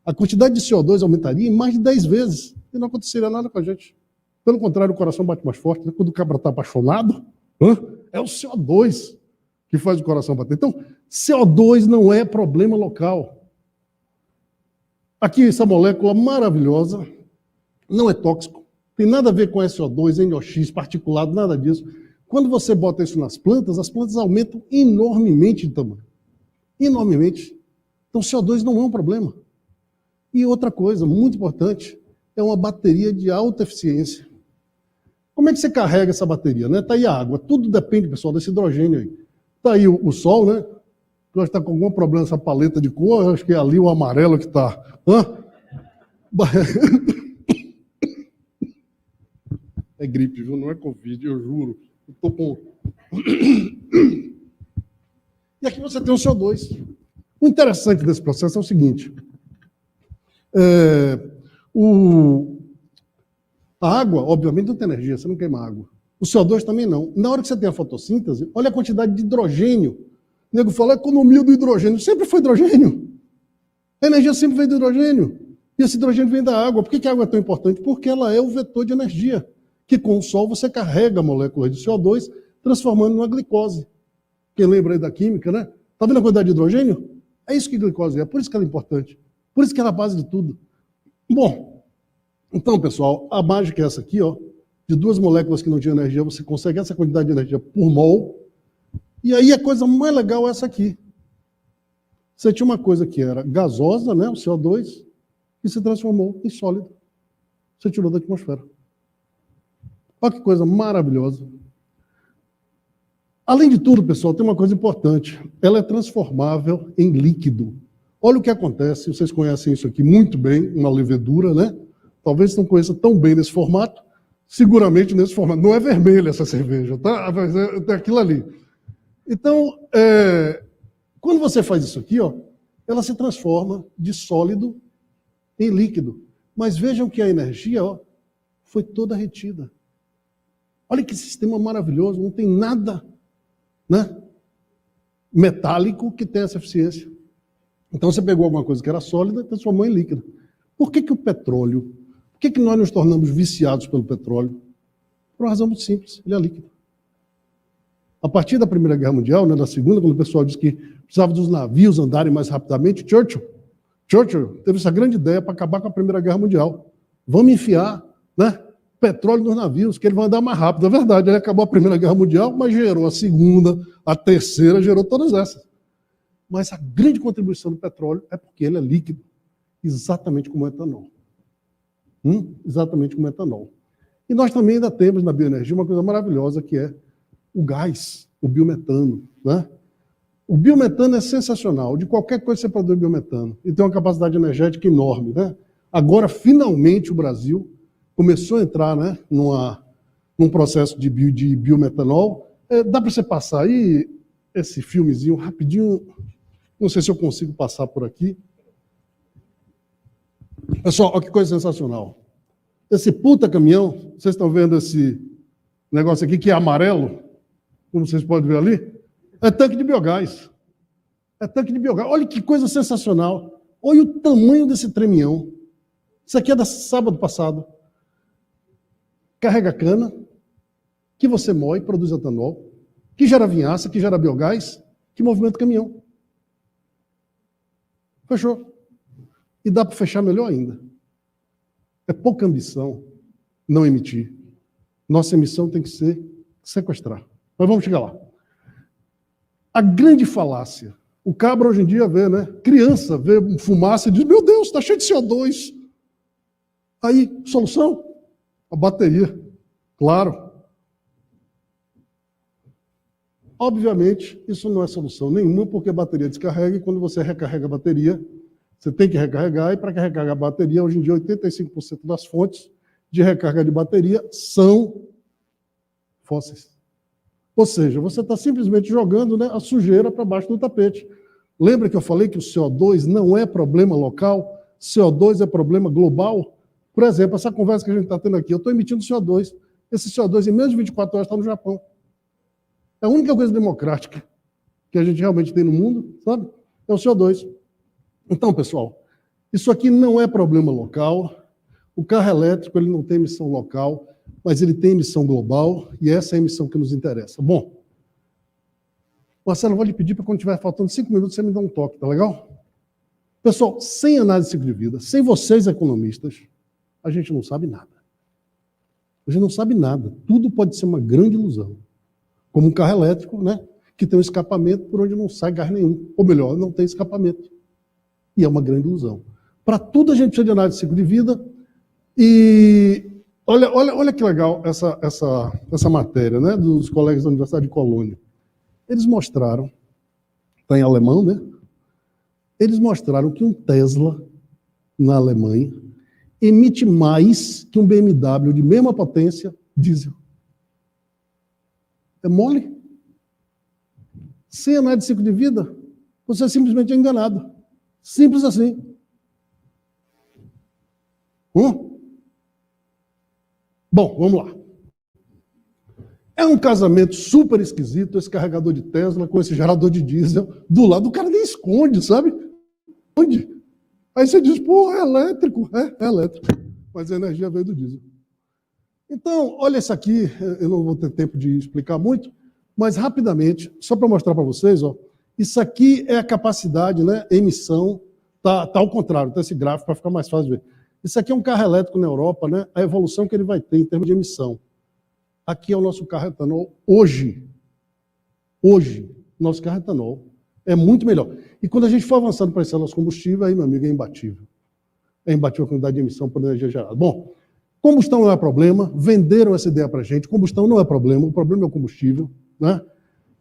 A quantidade de CO2 aumentaria em mais de 10 vezes e não aconteceria nada com a gente. Pelo contrário, o coração bate mais forte. Né? Quando o cabra está apaixonado, é o CO2 que faz o coração bater. Então, CO2 não é problema local. Aqui, essa molécula maravilhosa, não é tóxico, tem nada a ver com SO2, NOx, particulado, nada disso. Quando você bota isso nas plantas, as plantas aumentam enormemente de tamanho. Enormemente. Então, CO2 não é um problema. E outra coisa muito importante, é uma bateria de alta eficiência. Como é que você carrega essa bateria? Né? Tá aí a água, tudo depende, pessoal, desse hidrogênio aí. Está aí o sol, né? Eu acho que está com algum problema essa paleta de cor, eu acho que é ali o amarelo que está. É gripe, viu? Não é Covid, eu juro. Eu tô com... E aqui você tem o CO2. O interessante desse processo é o seguinte. A água, obviamente, não tem energia, você não queima água. O CO2 também não. Na hora que você tem a fotossíntese, olha a quantidade de hidrogênio. O nego fala, a economia do hidrogênio. Sempre foi hidrogênio. A energia sempre veio do hidrogênio. E esse hidrogênio vem da água. Por que a água é tão importante? Porque ela é o vetor de energia. Que com o sol você carrega moléculas de CO2, transformando numa glicose. Quem lembra aí da química, né? Está vendo a quantidade de hidrogênio? É isso que glicose é. Por isso que ela é importante. Por isso que ela é a base de tudo. Bom, então, pessoal, a mágica é essa aqui, ó. De 2 moléculas que não tinham energia, você consegue essa quantidade de energia por mol. E aí a coisa mais legal é essa aqui. Você tinha uma coisa que era gasosa, né, o CO2, e se transformou em sólido. Você tirou da atmosfera. Olha que coisa maravilhosa. Além de tudo, pessoal, tem uma coisa importante. Ela é transformável em líquido. Olha o que acontece, vocês conhecem isso aqui muito bem, uma levedura, né? Talvez não conheçam tão bem nesse formato, seguramente nesse formato. Não é vermelha essa cerveja, tá? É aquilo ali. Então, quando você faz isso aqui, ó, ela se transforma de sólido em líquido. Mas vejam que a energia, ó, foi toda retida. Olha que sistema maravilhoso, não tem nada, né, metálico que tenha essa eficiência. Então você pegou alguma coisa que era sólida e transformou em líquido. Por que o petróleo, por que nós nos tornamos viciados pelo petróleo? Por uma razão muito simples, ele é líquido. A partir da Primeira Guerra Mundial, né, da Segunda, quando o pessoal disse que precisava dos navios andarem mais rapidamente, Churchill teve essa grande ideia para acabar com a Primeira Guerra Mundial. Vamos enfiar, né, petróleo nos navios, que ele vai andar mais rápido. É verdade, ele acabou a Primeira Guerra Mundial, mas gerou a Segunda, a Terceira, gerou todas essas. Mas a grande contribuição do petróleo é porque ele é líquido, exatamente como o etanol. Exatamente como o etanol. E nós também ainda temos na bioenergia uma coisa maravilhosa, que é o gás, o biometano. Né? O biometano é sensacional. De qualquer coisa você produz biometano. E tem uma capacidade energética enorme. Né? Agora, finalmente, o Brasil começou a entrar, né, num processo de biometanol. Dá para você passar aí esse filmezinho rapidinho? Não sei se eu consigo passar por aqui. Pessoal, olha que coisa sensacional. Esse puta caminhão, vocês estão vendo esse negócio aqui que é amarelo? Como vocês podem ver ali? É tanque de biogás. É tanque de biogás. Olha que coisa sensacional. Olha o tamanho desse tremião. Isso aqui é da sábado passado. carrega cana, que você moe, produz etanol, que gera vinhaça, que gera biogás, que movimenta caminhão. Fechou. E dá para fechar melhor ainda. É pouca ambição não emitir. Nossa emissão tem que ser sequestrar. Mas vamos chegar lá. A grande falácia. O cabra hoje em dia vê, né? Criança vê fumaça e diz, meu Deus, está cheio de CO2. Aí, solução? A bateria. Claro. Obviamente, isso não é solução nenhuma, porque a bateria descarrega e quando você recarrega a bateria, você tem que recarregar, e para recarregar a bateria, hoje em dia, 85% das fontes de recarga de bateria são fósseis. Ou seja, você está simplesmente jogando, né, a sujeira para baixo do tapete. Lembra que eu falei que o CO2 não é problema local, CO2 é problema global? Por exemplo, essa conversa que a gente está tendo aqui, eu estou emitindo CO2. Esse CO2, em menos de 24 horas, está no Japão. É a única coisa democrática que a gente realmente tem no mundo, sabe? É o CO2. Então, pessoal, isso aqui não é problema local. O carro elétrico ele não tem emissão local, mas ele tem emissão global, e essa é a emissão que nos interessa. Bom, Marcelo, eu vou lhe pedir para quando estiver faltando 5 minutos, você me dá um toque, tá legal? Pessoal, sem análise de ciclo de vida, sem vocês economistas, a gente não sabe nada. A gente não sabe nada. Tudo pode ser uma grande ilusão. Como um carro elétrico, né, que tem um escapamento por onde não sai gás nenhum. Ou melhor, não tem escapamento. E é uma grande ilusão. Para tudo a gente precisa de análise de ciclo de vida. E olha que legal essa matéria, né, dos colegas da Universidade de Colônia. Eles mostraram, está em alemão, né? Eles mostraram que um Tesla, na Alemanha, emite mais que um BMW de mesma potência diesel. É mole? Sem análise de ciclo de vida, você simplesmente é enganado. Simples assim. Bom, vamos lá. É um casamento super esquisito, esse carregador de Tesla com esse gerador de diesel do lado, o cara nem esconde, sabe? Onde? Aí você diz, pô, é elétrico. É elétrico. Mas a energia veio do diesel. Então, olha isso aqui, eu não vou ter tempo de explicar muito, mas rapidamente, só para mostrar para vocês, ó, isso aqui é a capacidade, né, emissão, tá ao contrário, tá esse gráfico para ficar mais fácil de ver. Isso aqui é um carro elétrico na Europa, né, a evolução que ele vai ter em termos de emissão. Aqui é o nosso carro etanol hoje. Hoje, nosso carro etanol é muito melhor. E quando a gente for avançando para esse nosso combustível, aí, meu amigo, é imbatível. É imbatível a quantidade de emissão por energia gerada. Bom, combustão não é problema, venderam essa ideia para a gente, combustão não é problema, o problema é o combustível, né?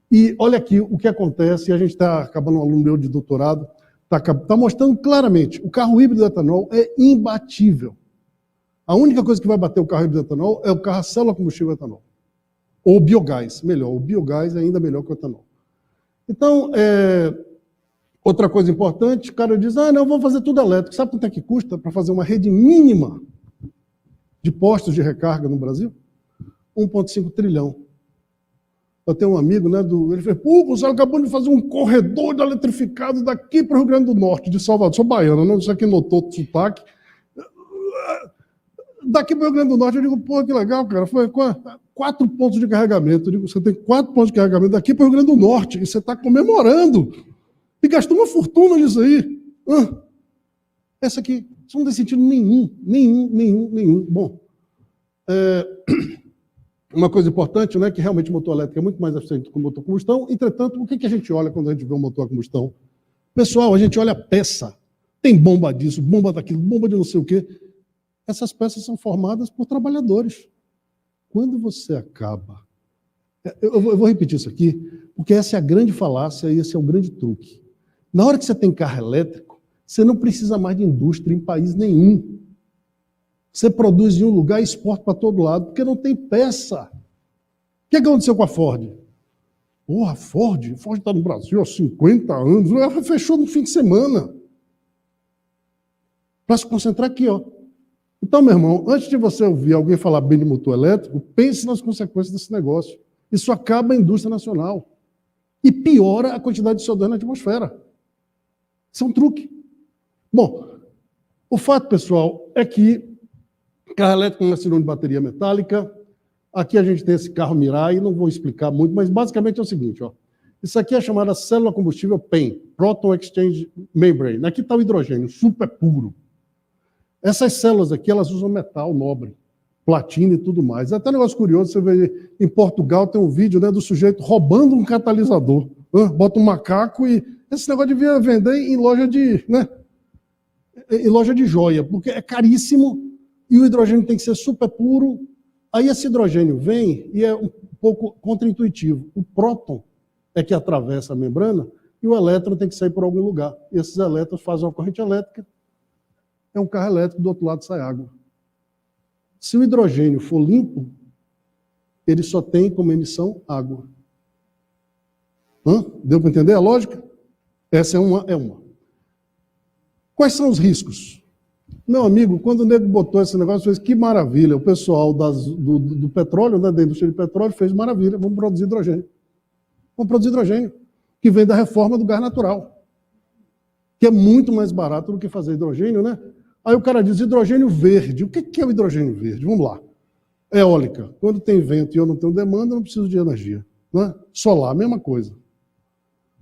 E olha aqui o que acontece, a gente está acabando um aluno meu de doutorado, está mostrando claramente, o carro híbrido etanol é imbatível. A única coisa que vai bater o carro híbrido etanol é o carro a célula combustível etanol. Ou biogás, melhor, o biogás é ainda melhor que o etanol. Então, outra coisa importante, o cara diz, não, vamos fazer tudo elétrico. Sabe quanto é que custa para fazer uma rede mínima de postos de recarga no Brasil? 1,5 trilhão. Eu tenho um amigo, né, ele falou, pô, Gonçalo, acabou de fazer um corredor eletrificado daqui para o Rio Grande do Norte, de Salvador. Sou baiano, não sei quem notou o sotaque. Daqui para o Rio Grande do Norte, eu digo, pô, que legal, cara. Foi 4 pontos de carregamento. Eu digo, você tem 4 pontos de carregamento daqui para o Rio Grande do Norte, e você está comemorando. E gastou uma fortuna nisso aí. Essa aqui, isso não tem sentido nenhum. Bom, uma coisa importante, né, que realmente o motor elétrico é muito mais eficiente do que o motor a combustão. Entretanto, o que a gente olha quando a gente vê um motor a combustão? Pessoal, a gente olha a peça. Tem bomba disso, bomba daquilo, bomba de não sei o quê. Essas peças são formadas por trabalhadores. Quando você acaba... Eu vou repetir isso aqui, porque essa é a grande falácia e esse é o grande truque. Na hora que você tem carro elétrico, você não precisa mais de indústria em país nenhum. Você produz em um lugar e exporta para todo lado, porque não tem peça. O que aconteceu com a Ford? Porra, Ford está no Brasil há 50 anos, ela fechou no fim de semana. Para se concentrar aqui, ó. Então, meu irmão, antes de você ouvir alguém falar bem de motor elétrico, pense nas consequências desse negócio. Isso acaba a indústria nacional. E piora a quantidade de CO2 na atmosfera. Isso é um truque. Bom, o fato, pessoal, é que Carro elétrico não é sinônimo de bateria metálica. Aqui a gente tem esse carro Mirai, não vou explicar muito, mas basicamente é o seguinte, ó. Isso aqui é chamada célula combustível PEM, Proton Exchange Membrane. Aqui está o hidrogênio, super puro. Essas células aqui, elas usam metal nobre, platina e tudo mais. Até um negócio curioso, você vê em Portugal tem um vídeo, né, do sujeito roubando um catalisador. Bota um macaco e... Esse negócio devia vender em loja de, né, em loja de joia, porque é caríssimo e o hidrogênio tem que ser super puro. Aí esse hidrogênio vem e é um pouco contraintuitivo. O próton é que atravessa a membrana e o elétron tem que sair por algum lugar. E esses elétrons fazem uma corrente elétrica. É um carro elétrico, do outro lado sai água. Se o hidrogênio for limpo, ele só tem como emissão água. Deu para entender a lógica? Essa é uma. Quais são os riscos? Meu amigo, quando o nego botou esse negócio, fez que maravilha. O pessoal do petróleo, né, da indústria de petróleo, fez maravilha. Vamos produzir hidrogênio. Vamos produzir hidrogênio, que vem da reforma do gás natural, que é muito mais barato do que fazer hidrogênio, né? Aí o cara diz hidrogênio verde. O que é o hidrogênio verde? Vamos lá. Eólica. Quando tem vento e eu não tenho demanda, eu não preciso de energia. Né? Solar, mesma coisa.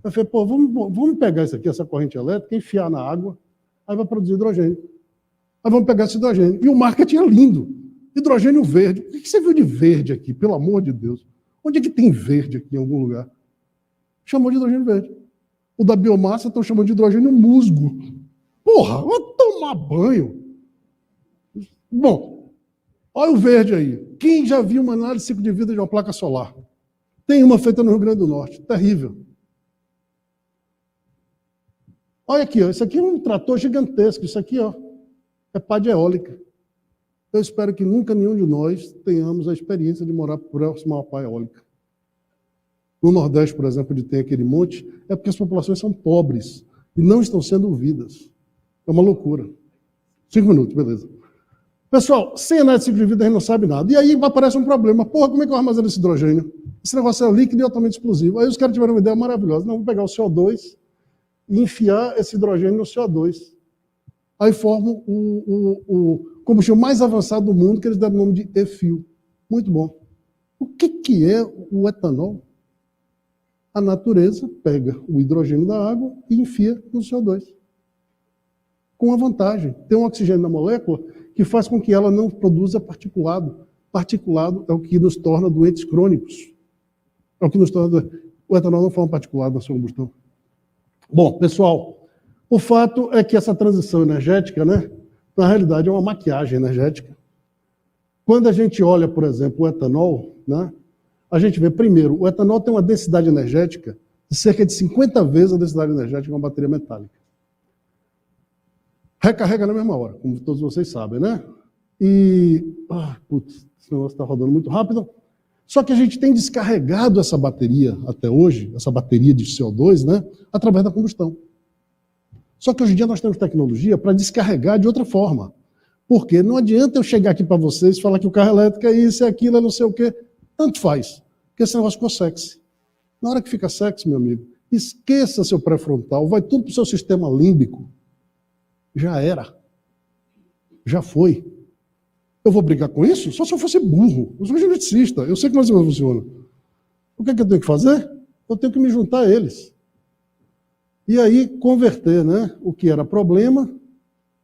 Eu falei, pô, vamos pegar isso aqui, essa corrente elétrica, enfiar na água, aí vai produzir hidrogênio. Aí vamos pegar esse hidrogênio. E o marketing é lindo. Hidrogênio verde. O que você viu de verde aqui, pelo amor de Deus? Onde é que tem verde aqui em algum lugar? Chamou de hidrogênio verde. O da biomassa estão chamando de hidrogênio musgo. Porra, vai tomar banho. Bom, olha o verde aí. Quem já viu uma análise de ciclo de vida de uma placa solar? Tem uma feita no Rio Grande do Norte. Terrível. Olha aqui, ó. Isso aqui é um trator gigantesco. Isso aqui, ó, é pá de eólica. Eu espero que nunca nenhum de nós tenhamos a experiência de morar próximo a uma pá eólica. No Nordeste, por exemplo, onde tem aquele monte, é porque as populações são pobres e não estão sendo ouvidas. É uma loucura. 5 minutos, beleza. Pessoal, sem análise de ciclo de vida, a gente não sabe nada. E aí aparece um problema. Porra, como é que eu armazeno esse hidrogênio? Esse negócio é líquido e altamente explosivo. Aí os caras tiveram uma ideia maravilhosa. Não, vamos pegar o CO2 e enfiar esse hidrogênio no CO2. Aí formam o combustível mais avançado do mundo, que eles deram o nome de e-fuel. Muito bom. O que é o etanol? A natureza pega o hidrogênio da água e enfia no CO2. Com uma vantagem. Tem um oxigênio na molécula que faz com que ela não produza particulado. Particulado é o que nos torna doentes crônicos. É o que nos torna... O etanol não forma particulado na sua combustão. Bom, pessoal, o fato é que essa transição energética, né, na realidade é uma maquiagem energética. Quando a gente olha, por exemplo, o etanol, né, a gente vê, primeiro, o etanol tem uma densidade energética de cerca de 50 vezes a densidade energética de uma bateria metálica. Recarrega na mesma hora, como todos vocês sabem, né? E, putz, esse negócio está rodando muito rápido. Só que a gente tem descarregado essa bateria até hoje, essa bateria de CO2, né, através da combustão. Só que hoje em dia nós temos tecnologia para descarregar de outra forma. Porque não adianta eu chegar aqui para vocês e falar que o carro elétrico é isso, é aquilo, é não sei o quê. Tanto faz, porque esse negócio ficou sexy. Na hora que fica sexy, meu amigo, esqueça seu pré-frontal, vai tudo para o seu sistema límbico. Já era. Já foi. Eu vou brigar com isso? Só se eu fosse burro. Eu sou geneticista, eu sei como isso funciona. O que é que eu tenho que fazer? Eu tenho que me juntar a eles. E aí converter, né, o que era problema,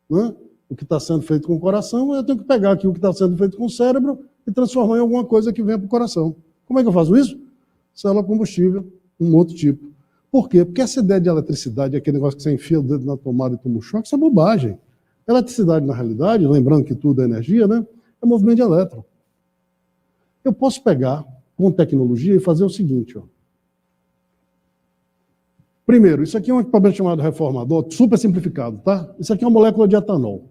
né, o que está sendo feito com o coração, eu tenho que pegar aqui o que está sendo feito com o cérebro e transformar em alguma coisa que venha para o coração. Como é que eu faço isso? Célula combustível, um outro tipo. Por quê? Porque essa ideia de eletricidade, aquele negócio que você enfia o dedo na tomada e toma um choque, isso é bobagem. Eletricidade, na realidade, lembrando que tudo é energia, né, é movimento de elétron. Eu posso pegar, com tecnologia, e fazer o seguinte, ó. Primeiro, isso aqui é um equipamento chamado reformador, super simplificado, tá? Isso aqui é uma molécula de etanol.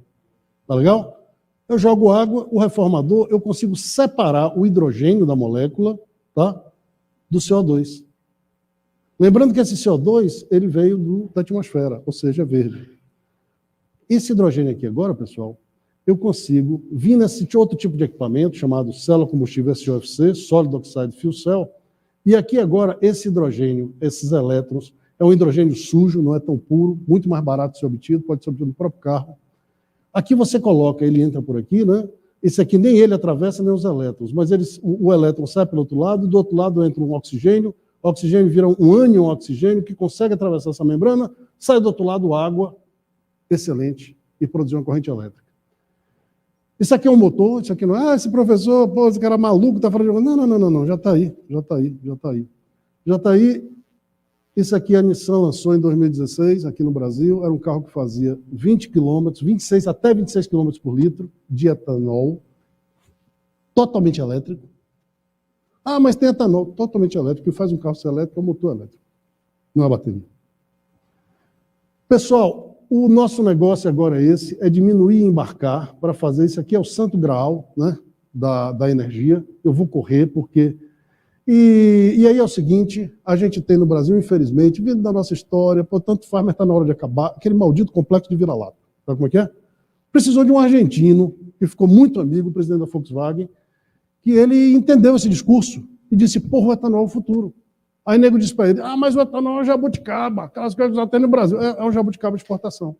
Tá legal? Eu jogo água, o reformador, eu consigo separar o hidrogênio da molécula, tá, do CO2. Lembrando que esse CO2, ele veio da atmosfera, ou seja, verde. Esse hidrogênio aqui agora, pessoal, eu consigo vir nesse outro tipo de equipamento, chamado célula combustível SOFC, Solid Oxide Fuel Cell, e aqui agora esse hidrogênio, esses elétrons, é um hidrogênio sujo, não é tão puro, muito mais barato de ser obtido, pode ser obtido no próprio carro. Aqui você coloca, ele entra por aqui, né? Esse aqui nem ele atravessa, nem os elétrons, mas o elétron sai pelo outro lado, e do outro lado entra um oxigênio, o oxigênio vira um ânion oxigênio que consegue atravessar essa membrana, sai do outro lado água, excelente, e produzir uma corrente elétrica. Isso aqui é um motor, isso aqui não é, esse professor, pô, esse cara maluco, está falando de... Não, já está aí. Isso aqui a Nissan lançou em 2016, aqui no Brasil, era um carro que fazia 20 km, 26 até 26 km por litro de etanol, totalmente elétrico. Ah, mas tem etanol, totalmente elétrico, que faz um carro ser elétrico é um motor elétrico, não é bateria. Pessoal, o nosso negócio agora é diminuir e embarcar para fazer isso aqui, é o santo graal, né, da energia. Eu vou correr porque... E aí é o seguinte, a gente tem no Brasil, infelizmente, vindo da nossa história, portanto faz, mas está na hora de acabar, aquele maldito complexo de vira-lata. Sabe como é que é? Precisou de um argentino, que ficou muito amigo, o presidente da Volkswagen, que ele entendeu esse discurso e disse, porra, o etanol é o futuro. Aí o nego disse para ele, mas o etanol é um jabuticaba, aquelas coisas que já tem no Brasil. É um jabuticaba de exportação.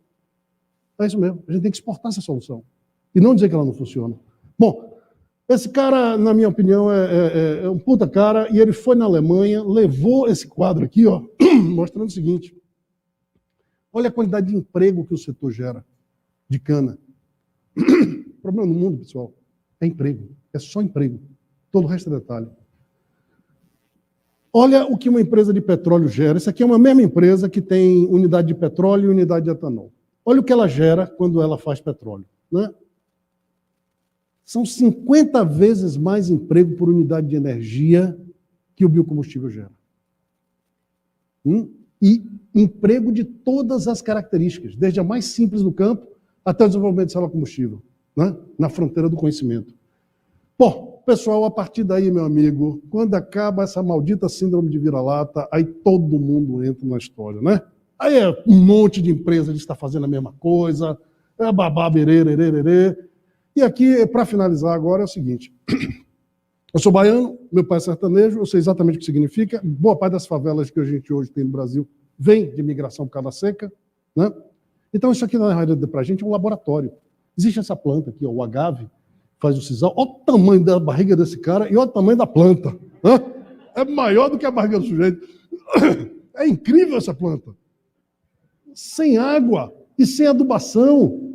É isso mesmo, a gente tem que exportar essa solução. E não dizer que ela não funciona. Bom, esse cara, na minha opinião, é um puta cara, e ele foi na Alemanha, levou esse quadro aqui, ó, mostrando o seguinte. Olha a quantidade de emprego que o setor gera, de cana. O problema no mundo, pessoal, é emprego. É só emprego. Todo o resto é detalhe. Olha o que uma empresa de petróleo gera. Essa aqui é uma mesma empresa que tem unidade de petróleo e unidade de etanol. Olha o que ela gera quando ela faz petróleo, né? São 50 vezes mais emprego por unidade de energia que o biocombustível gera. E emprego de todas as características, desde a mais simples do campo até o desenvolvimento de célula combustível, né? Na fronteira do conhecimento. Bom, pessoal, a partir daí, meu amigo, quando acaba essa maldita síndrome de vira-lata, aí todo mundo entra na história, né? Aí é um monte de empresa que está fazendo a mesma coisa, é babá, berê. E aqui, para finalizar agora, é o seguinte. Eu sou baiano, meu pai é sertanejo, eu sei exatamente o que significa. Boa parte das favelas que a gente hoje tem no Brasil vem de migração por causa da seca, né? Então, isso aqui, na realidade, para a gente é um laboratório. Existe essa planta aqui, ó, o agave, faz o sisal. Olha o tamanho da barriga desse cara e olha o tamanho da planta. Né? É maior do que a barriga do sujeito. É incrível essa planta. Sem água e sem adubação.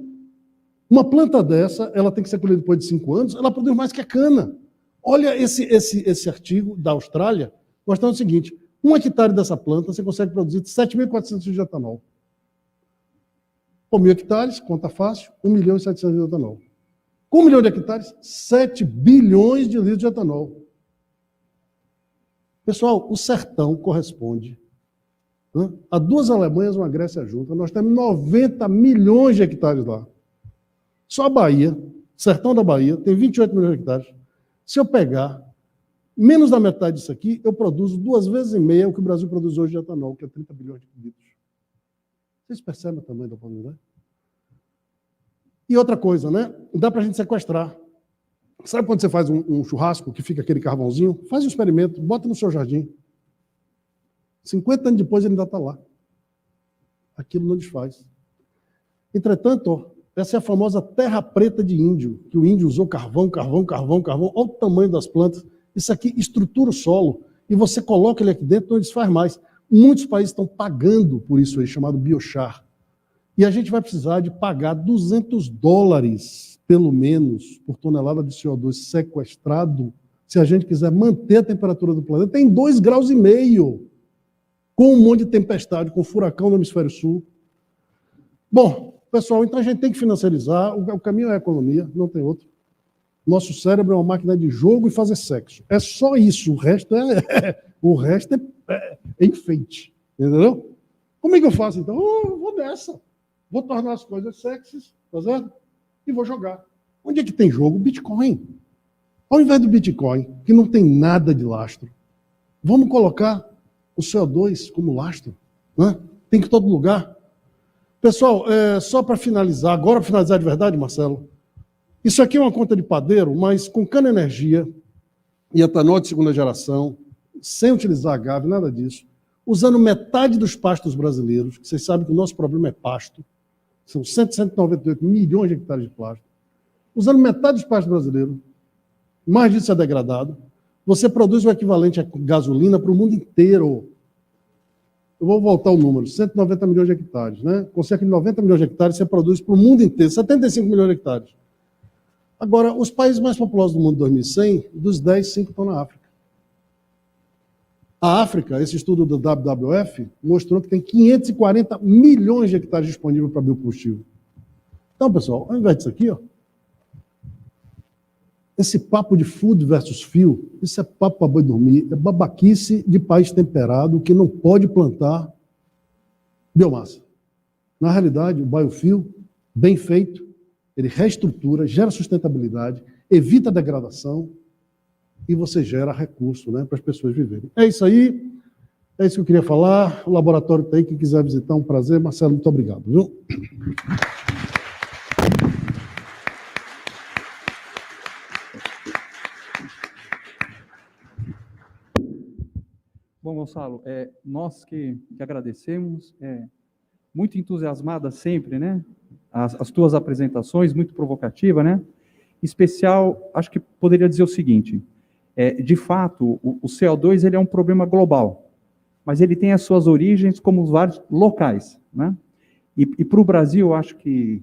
Uma planta dessa, ela tem que ser colhida depois de 5 anos, ela produz mais que a cana. Olha esse artigo da Austrália, mostrando o seguinte, 1 hectare dessa planta, você consegue produzir 7.400 litros de etanol. Com 1.000 hectares, conta fácil, 1.700.000 de etanol. Com 1 milhão de hectares, 7 bilhões de litros de etanol. Pessoal, o sertão corresponde a 2 Alemanhas, uma Grécia junta. Nós temos 90 milhões de hectares lá. Só a Bahia, sertão da Bahia, tem 28 milhões de hectares. Se eu pegar menos da metade disso aqui, eu produzo 2,5 vezes o que o Brasil produz hoje de etanol, que é 30 bilhões de litros. Vocês percebem o tamanho da oportunidade? E outra coisa, né? Dá para a gente sequestrar. Sabe quando você faz um churrasco, que fica aquele carvãozinho? Faz um experimento, bota no seu jardim. 50 anos depois ele ainda está lá. Aquilo não desfaz. Entretanto, ó, essa é a famosa terra preta de índio, que o índio usou carvão. Olha o tamanho das plantas. Isso aqui estrutura o solo e você coloca ele aqui dentro, não desfaz mais. Muitos países estão pagando por isso aí, chamado biochar. E a gente vai precisar de pagar $200, pelo menos, por tonelada de CO2 sequestrado, se a gente quiser manter a temperatura do planeta. Tem 2,5 graus, com um monte de tempestade, com furacão no hemisfério sul. Bom, pessoal, então a gente tem que financiarizar, o caminho é a economia, não tem outro. Nosso cérebro é uma máquina de jogo e fazer sexo. É só isso, o resto é enfeite, entendeu? Como é que eu faço, então? Eu vou nessa. Vou tornar as coisas sexys, tá certo? E vou jogar. Onde é que tem jogo? Bitcoin. Ao invés do Bitcoin, que não tem nada de lastro, vamos colocar o CO2 como lastro, né? Tem que ir em todo lugar. Pessoal, só para finalizar, agora para finalizar de verdade, Marcelo, isso aqui é uma conta de padeiro, mas com cana-energia e etanol de 2ª geração, sem utilizar agave, nada disso, usando metade dos pastos brasileiros, que vocês sabem que o nosso problema é pasto, são 198 milhões de hectares de pasto, usando metade do espaço brasileiro, mais disso é degradado, você produz o equivalente a gasolina para o mundo inteiro. Eu vou voltar ao número, 190 milhões de hectares, né? Com cerca de 90 milhões de hectares, você produz para o mundo inteiro, 75 milhões de hectares. Agora, os países mais populosos do mundo em 2100, dos 10, 5 estão na África. A África, esse estudo do WWF, mostrou que tem 540 milhões de hectares disponíveis para biocombustível. Então, pessoal, ao invés disso aqui, ó, esse papo de food versus fuel, isso é papo para boi dormir, é babaquice de país temperado que não pode plantar biomassa. Na realidade, o biofuel, bem feito, ele reestrutura, gera sustentabilidade, evita a degradação e você gera recurso, né, para as pessoas viverem. É isso aí, é isso que eu queria falar. O laboratório está aí, quem quiser visitar, um prazer. Marcelo, muito obrigado. Viu? Bom, Gonçalo, nós que agradecemos, muito entusiasmada sempre, né? As tuas apresentações, muito provocativa, né? Em especial, acho que poderia dizer o seguinte, de fato, o CO2 ele é um problema global, mas ele tem as suas origens como vários locais, né? E para o Brasil, acho que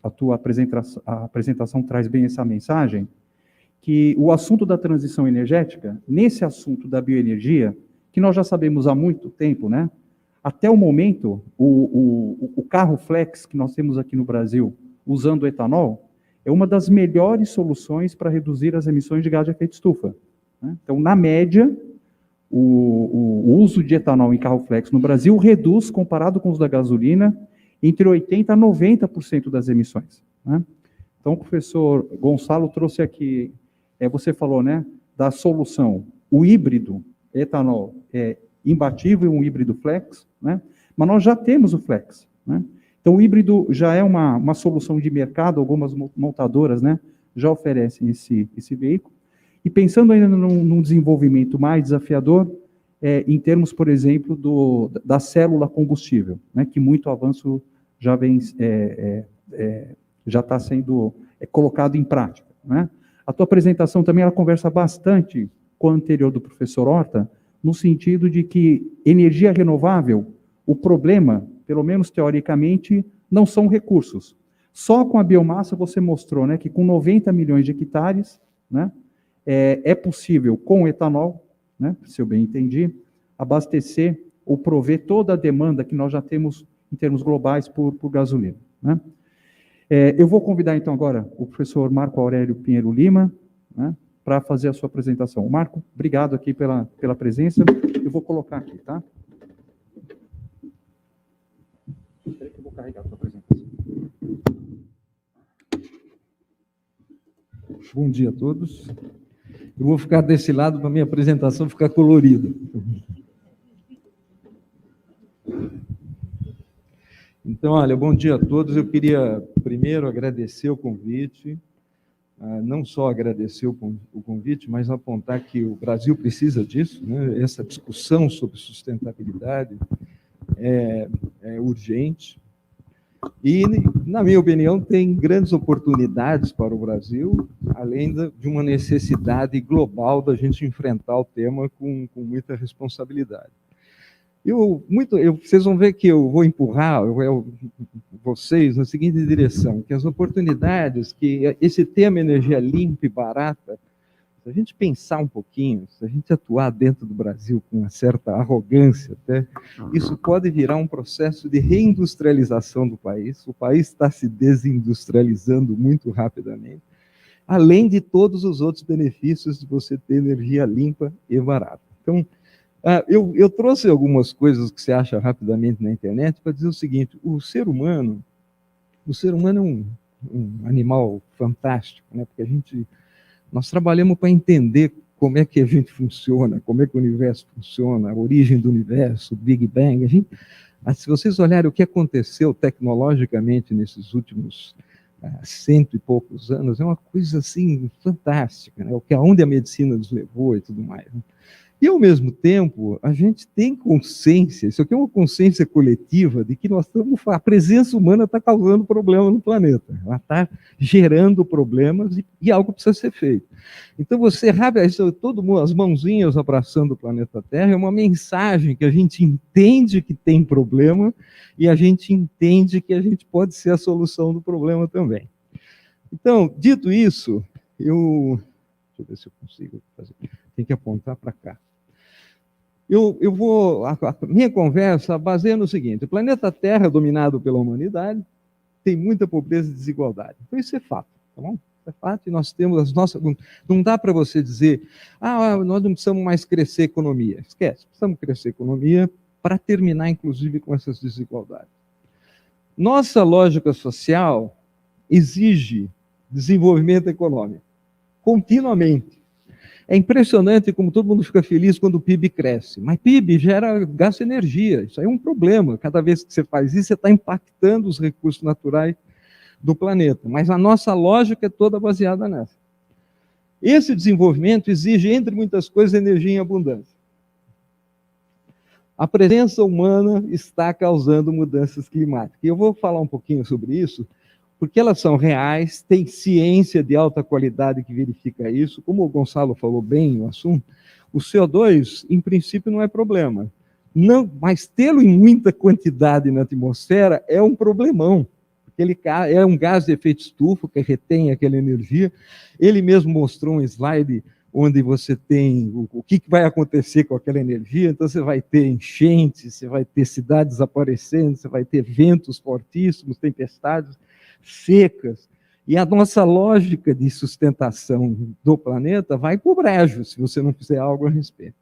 a tua apresentação traz bem essa mensagem, que o assunto da transição energética, nesse assunto da bioenergia, que nós já sabemos há muito tempo, né? Até o momento, o carro flex que nós temos aqui no Brasil, usando etanol, é uma das melhores soluções para reduzir as emissões de gás de efeito estufa, né? Então, na média, o uso de etanol em carro flex no Brasil reduz, comparado com os da gasolina, entre 80% a 90% das emissões, né? Então, o professor Gonçalo trouxe aqui, você falou, né, da solução, o híbrido etanol é imbatível, um híbrido flex, né? Mas nós já temos o flex, né? Então, o híbrido já é uma solução de mercado, algumas montadoras, né, já oferecem esse veículo. E pensando ainda num desenvolvimento mais desafiador, em termos, por exemplo, da célula combustível, né, que muito avanço já vem, já está sendo colocado em prática, né? A tua apresentação também, ela conversa bastante com a anterior do professor Horta, no sentido de que energia renovável, o problema, pelo menos teoricamente, não são recursos. Só com a biomassa você mostrou, né, que com 90 milhões de hectares, né, é possível, com o etanol, né, se eu bem entendi, abastecer ou prover toda a demanda que nós já temos em termos globais por gasolina, né? Eu vou convidar, então, agora o professor Marco Aurélio Pinheiro Lima, né, para fazer a sua apresentação. Marco, obrigado aqui pela presença. Eu vou colocar aqui, tá? Espera que eu vou carregar a sua apresentação. Bom dia a todos. Eu vou ficar desse lado para a minha apresentação ficar colorida. Então, olha, bom dia a todos. Eu queria primeiro agradecer o convite, não só agradecer o convite, mas apontar que o Brasil precisa disso, né? Essa discussão sobre sustentabilidade é urgente e, na minha opinião, tem grandes oportunidades para o Brasil, além de uma necessidade global da gente enfrentar o tema com muita responsabilidade. Vocês vão ver que eu vou empurrar vocês na seguinte direção, que as oportunidades, que esse tema energia limpa e barata, se a gente pensar um pouquinho, se a gente atuar dentro do Brasil com uma certa arrogância até, isso pode virar um processo de reindustrialização do país. O país está se desindustrializando muito rapidamente, além de todos os outros benefícios de você ter energia limpa e barata. Então, eu trouxe algumas coisas que você acha rapidamente na internet para dizer o seguinte: o ser humano é um animal fantástico, né? Porque nós trabalhamos para entender como é que a gente funciona, como é que o universo funciona, a origem do universo, o Big Bang. Se vocês olharem o que aconteceu tecnologicamente nesses últimos 100 e poucos anos, é uma coisa assim fantástica, né? Aonde a medicina nos levou e tudo mais, né? E, ao mesmo tempo, a gente tem consciência, isso aqui é uma consciência coletiva, de que a presença humana está causando problema no planeta. Ela está gerando problemas e algo precisa ser feito. Então, todo mundo, as mãozinhas abraçando o planeta Terra, é uma mensagem que a gente entende que tem problema e a gente entende que a gente pode ser a solução do problema também. Então, dito isso, deixa eu ver se eu consigo fazer. Tem que apontar para cá. A minha conversa baseia no seguinte: o planeta Terra, dominado pela humanidade, tem muita pobreza e desigualdade. Então isso é fato, tá bom? Isso é fato, e nós temos as nossas... Não dá para você dizer, nós não precisamos mais crescer a economia. Esquece, precisamos crescer a economia para terminar, inclusive, com essas desigualdades. Nossa lógica social exige desenvolvimento econômico, continuamente. É impressionante como todo mundo fica feliz quando o PIB cresce. Mas PIB gasta energia. Isso aí é um problema. Cada vez que você faz isso, você está impactando os recursos naturais do planeta. Mas a nossa lógica é toda baseada nessa. Esse desenvolvimento exige, entre muitas coisas, energia em abundância. A presença humana está causando mudanças climáticas. E eu vou falar um pouquinho sobre isso, porque elas são reais, tem ciência de alta qualidade que verifica isso. Como o Gonçalo falou bem no assunto, o CO2, em princípio, não é problema. Não, mas tê-lo em muita quantidade na atmosfera é um problemão, porque ele é um gás de efeito estufa que retém aquela energia. Ele mesmo mostrou um slide onde você tem o que vai acontecer com aquela energia. Então, você vai ter enchentes, você vai ter cidades aparecendo, você vai ter ventos fortíssimos, tempestades, secas, e a nossa lógica de sustentação do planeta vai por brejo, se você não fizer algo a respeito.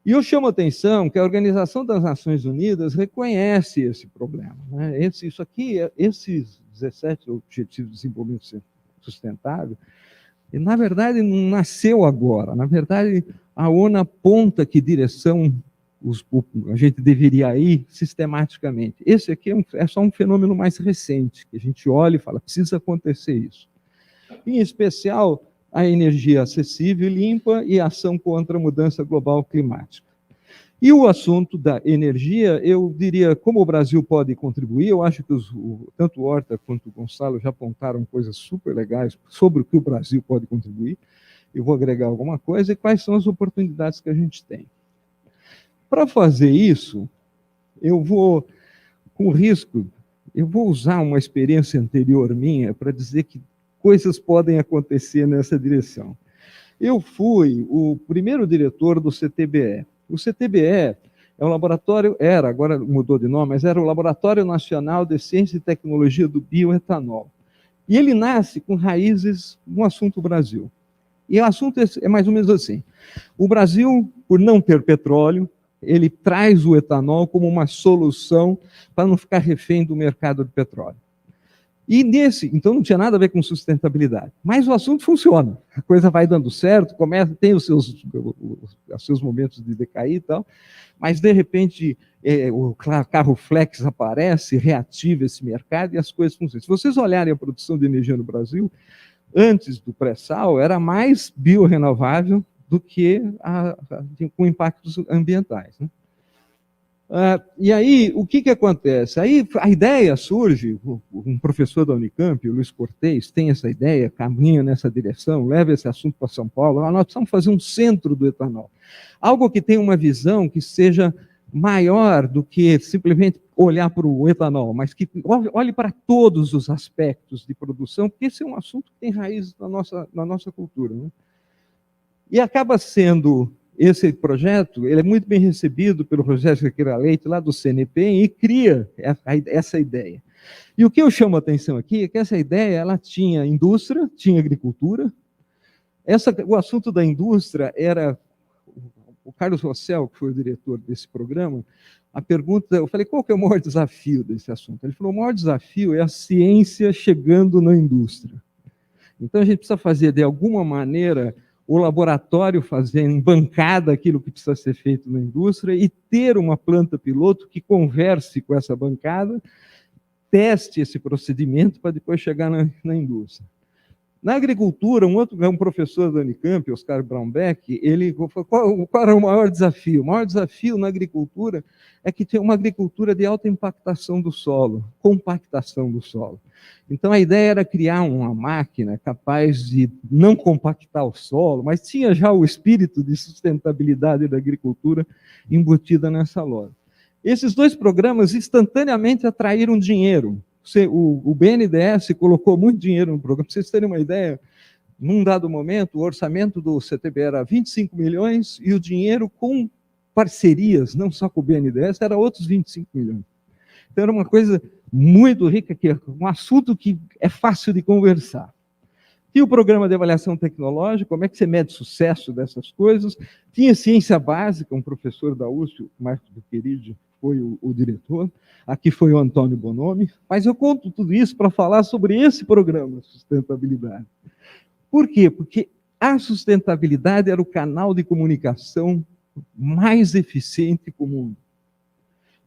E eu chamo a atenção que a Organização das Nações Unidas reconhece esse problema, né? Esses 17 Objetivos de Desenvolvimento Sustentável, e, na verdade, não nasceu agora. Na verdade, a ONU aponta que direção a gente deveria ir sistematicamente. Esse aqui é só um fenômeno mais recente, que a gente olha e fala, precisa acontecer isso. Em especial, a energia acessível e limpa e a ação contra a mudança global climática. E o assunto da energia, eu diria, como o Brasil pode contribuir. Eu acho que tanto o Horta quanto o Gonçalo já apontaram coisas super legais sobre o que o Brasil pode contribuir. Eu vou agregar alguma coisa e quais são as oportunidades que a gente tem. Para fazer isso, eu vou usar uma experiência anterior minha para dizer que coisas podem acontecer nessa direção. Eu fui o primeiro diretor do CTBE. O CTBE é um laboratório, agora mudou de nome, mas era o Laboratório Nacional de Ciência e Tecnologia do Bioetanol. E ele nasce com raízes no assunto Brasil. E o assunto é mais ou menos assim. O Brasil, por não ter petróleo, ele traz o etanol como uma solução para não ficar refém do mercado de petróleo. E então não tinha nada a ver com sustentabilidade. Mas o assunto funciona. A coisa vai dando certo, tem os seus momentos de decair e tal, mas de repente o carro flex aparece, reativa esse mercado e as coisas funcionam. Se vocês olharem a produção de energia no Brasil, antes do pré-sal, era mais biorrenovável do que com impactos ambientais, né? E aí, o que acontece? Aí a ideia surge, um professor da Unicamp, o Luiz Cortez, tem essa ideia, caminha nessa direção, leva esse assunto para São Paulo. Nós precisamos fazer um centro do etanol. Algo que tenha uma visão que seja maior do que simplesmente olhar para o etanol, mas que olhe para todos os aspectos de produção, porque esse é um assunto que tem raízes na nossa cultura, né? E acaba sendo, esse projeto, ele é muito bem recebido pelo José Sequeira Leite, lá do CNP, e cria essa ideia. E o que eu chamo a atenção aqui é que essa ideia, ela tinha indústria, tinha agricultura. O assunto da indústria era, o Carlos Rossel, que foi o diretor desse programa, a pergunta, eu falei, qual que é o maior desafio desse assunto? Ele falou, o maior desafio é a ciência chegando na indústria. Então, a gente precisa fazer, de alguma maneira, o laboratório fazendo, bancada aquilo que precisa ser feito na indústria e ter uma planta piloto que converse com essa bancada, teste esse procedimento para depois chegar na indústria. Na agricultura, um professor da Unicamp, Oscar Braunbeck, ele falou, qual era o maior desafio? O maior desafio na agricultura é que tem uma agricultura de alta impactação do solo, compactação do solo. Então, a ideia era criar uma máquina capaz de não compactar o solo, mas tinha já o espírito de sustentabilidade da agricultura embutida nessa lógica. Esses dois programas instantaneamente atraíram dinheiro. O BNDES colocou muito dinheiro no programa. Para vocês terem uma ideia, num dado momento, o orçamento do CTB era 25 milhões e o dinheiro com parcerias, não só com o BNDES, era outros 25 milhões. Então, era uma coisa muito rica, que é um assunto que é fácil de conversar. Tinha o programa de avaliação tecnológica, como é que você mede sucesso dessas coisas. Tinha ciência básica, um professor da USP, o Marcos Buqueride, foi o diretor. Aqui foi o Antônio Bonomi. Mas eu conto tudo isso para falar sobre esse programa, sustentabilidade. Por quê? Porque a sustentabilidade era o canal de comunicação mais eficiente com o mundo.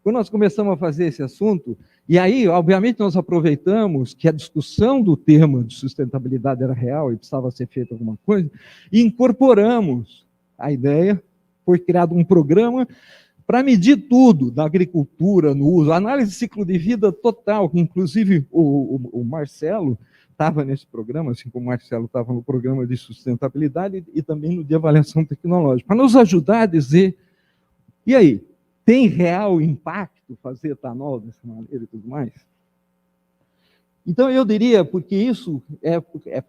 Quando nós começamos a fazer esse assunto, e aí, obviamente, nós aproveitamos que a discussão do tema de sustentabilidade era real e precisava ser feita alguma coisa, e incorporamos a ideia, foi criado um programa para medir tudo da agricultura, no uso, análise de ciclo de vida total, que inclusive o Marcelo estava nesse programa, assim como o Marcelo estava no programa de sustentabilidade e também no de avaliação tecnológica, para nos ajudar a dizer, e aí, tem real impacto fazer etanol dessa maneira e tudo mais? Então, eu diria, porque isso é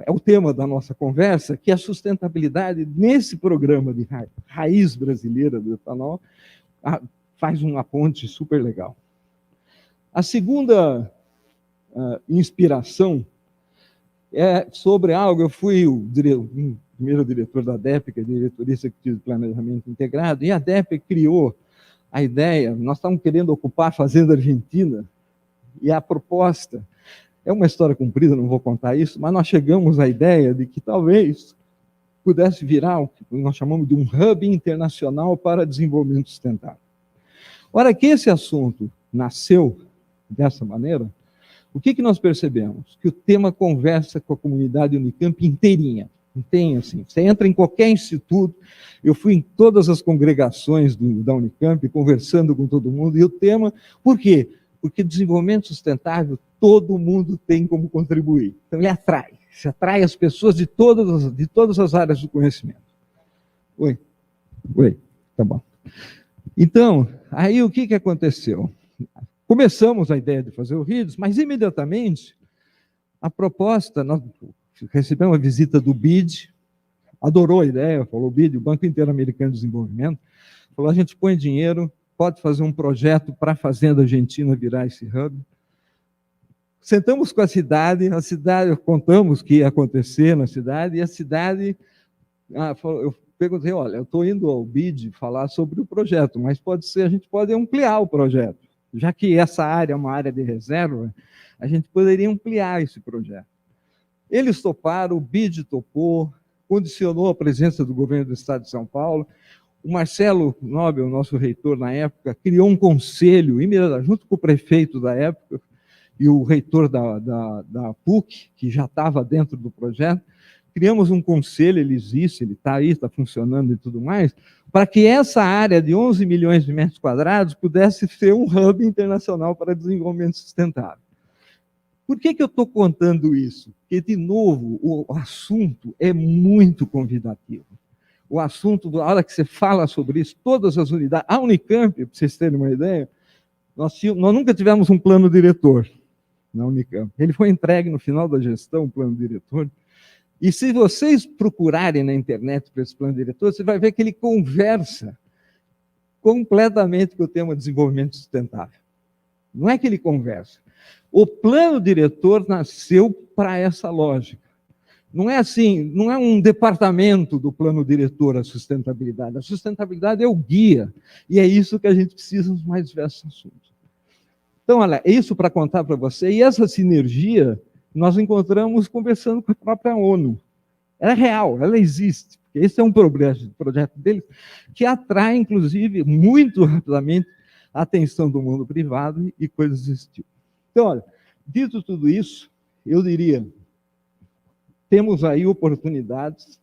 o tema da nossa conversa, que a sustentabilidade, nesse programa de raiz brasileira do etanol, faz uma ponte super legal. A segunda inspiração é sobre algo, eu fui o primeiro diretor da DEP, que é a Diretoria Executiva de Planejamento Integrado, e a DEP criou a ideia, nós estávamos querendo ocupar a Fazenda Argentina, e a proposta, é uma história comprida, não vou contar isso, mas nós chegamos à ideia de que talvez pudesse virar o que nós chamamos de um hub internacional para desenvolvimento sustentável. Ora, que esse assunto nasceu dessa maneira, o que nós percebemos? Que o tema conversa com a comunidade Unicamp inteirinha. Tem, assim, você entra em qualquer instituto, eu fui em todas as congregações da Unicamp, conversando com todo mundo, e o tema, por quê? Porque desenvolvimento sustentável, todo mundo tem como contribuir. Então, ele atrai, se atrai as pessoas de todas as áreas do conhecimento. Oi, tá bom. Então, aí o que aconteceu? Começamos a ideia de fazer o RIDS, mas imediatamente, a proposta, nós recebemos uma visita do BID, adorou a ideia, falou, BID, o Banco Interamericano de Desenvolvimento, falou, a gente põe dinheiro, pode fazer um projeto para a Fazenda Argentina virar esse hub. Sentamos com a cidade, contamos o que ia acontecer na cidade, e a cidade, eu perguntei, olha, eu estou indo ao BID falar sobre o projeto, mas a gente pode ampliar o projeto, já que essa área é uma área de reserva, a gente poderia ampliar esse projeto. Eles toparam, o BID topou, condicionou a presença do governo do Estado de São Paulo. O Marcelo Nobel, nosso reitor na época, criou um conselho, junto com o prefeito da época e o reitor da PUC, que já estava dentro do projeto. Criamos um conselho, ele existe, ele está aí, está funcionando e tudo mais, para que essa área de 11 milhões de metros quadrados pudesse ser um hub internacional para desenvolvimento sustentável. Por que eu estou contando isso? Porque, de novo, o assunto é muito convidativo. O assunto, na hora que você fala sobre isso, todas as unidades... A Unicamp, para vocês terem uma ideia, nós nunca tivemos um plano diretor na Unicamp. Ele foi entregue no final da gestão, o plano diretor. E se vocês procurarem na internet para esse plano diretor, você vai ver que ele conversa completamente com o tema de desenvolvimento sustentável. Não é que ele conversa. O plano diretor nasceu para essa lógica. Não é assim, não é um departamento do plano diretor a sustentabilidade. A sustentabilidade é o guia. E é isso que a gente precisa nos mais diversos assuntos. Então, olha, é isso para contar para você. E essa sinergia nós encontramos conversando com a própria ONU. Ela é real, ela existe. Esse é um projeto deles que atrai, inclusive, muito rapidamente a atenção do mundo privado e coisas desse tipo. Então, olha, dito tudo isso, eu diria, temos aí oportunidades.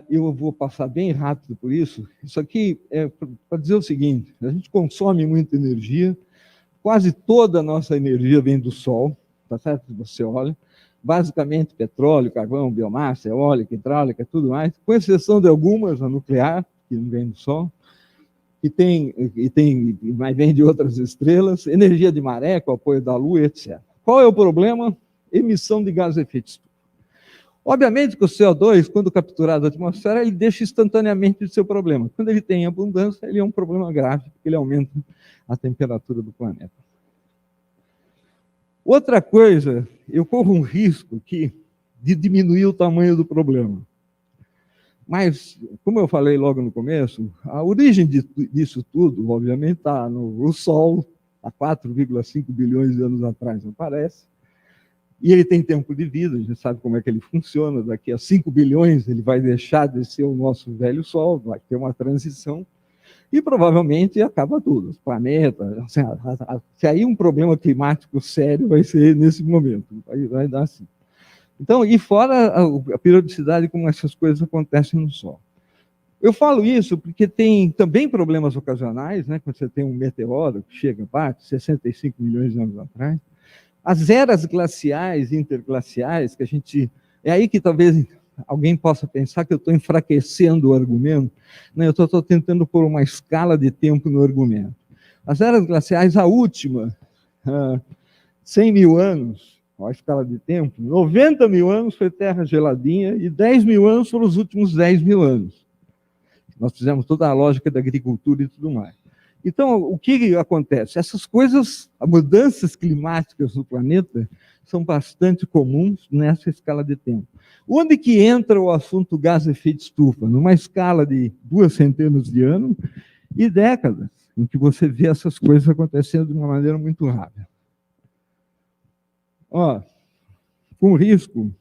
Eu vou passar bem rápido por isso. Isso aqui é para dizer o seguinte: a gente consome muita energia, quase toda a nossa energia vem do Sol, tá certo? Você olha, basicamente petróleo, carvão, biomassa, eólica, hidráulica, tudo mais, com exceção de algumas, a nuclear, que não vem do Sol, mas vem de outras estrelas, energia de maré, com o apoio da Lua, etc. Qual é o problema? Emissão de gás de efeito estufa. Obviamente que o CO2, quando capturado da atmosfera, ele deixa instantaneamente de ser o problema. Quando ele tem abundância, ele é um problema grave, porque ele aumenta a temperatura do planeta. Outra coisa, eu corro um risco aqui de diminuir o tamanho do problema. Mas, como eu falei logo no começo, a origem disso tudo, obviamente, está no Sol, há 4,5 bilhões de anos atrás, não parece. E ele tem tempo de vida, a gente sabe como é que ele funciona. Daqui a 5 bilhões ele vai deixar de ser o nosso velho Sol, vai ter uma transição, e provavelmente acaba tudo, os planetas. Se aí um problema climático sério vai ser nesse momento, vai dar assim. Então, e fora a periodicidade como essas coisas acontecem no Sol. Eu falo isso porque tem também problemas ocasionais, né? Quando você tem um meteoro que chega, bate, 65 milhões de anos atrás. As eras glaciais e interglaciais, que a gente... É aí que talvez alguém possa pensar que eu estou enfraquecendo o argumento. Não, eu estou tentando pôr uma escala de tempo no argumento. As eras glaciais, a última, 100 mil anos, a escala de tempo, 90 mil anos foi terra geladinha e 10 mil anos foram os últimos 10 mil anos. Nós fizemos toda a lógica da agricultura e tudo mais. Então, o que acontece? Essas coisas, as mudanças climáticas no planeta, são bastante comuns nessa escala de tempo. Onde que entra o assunto gás de efeito estufa? Numa escala de 2 centenas de anos e décadas, em que você vê essas coisas acontecendo de uma maneira muito rápida. Ó, com risco...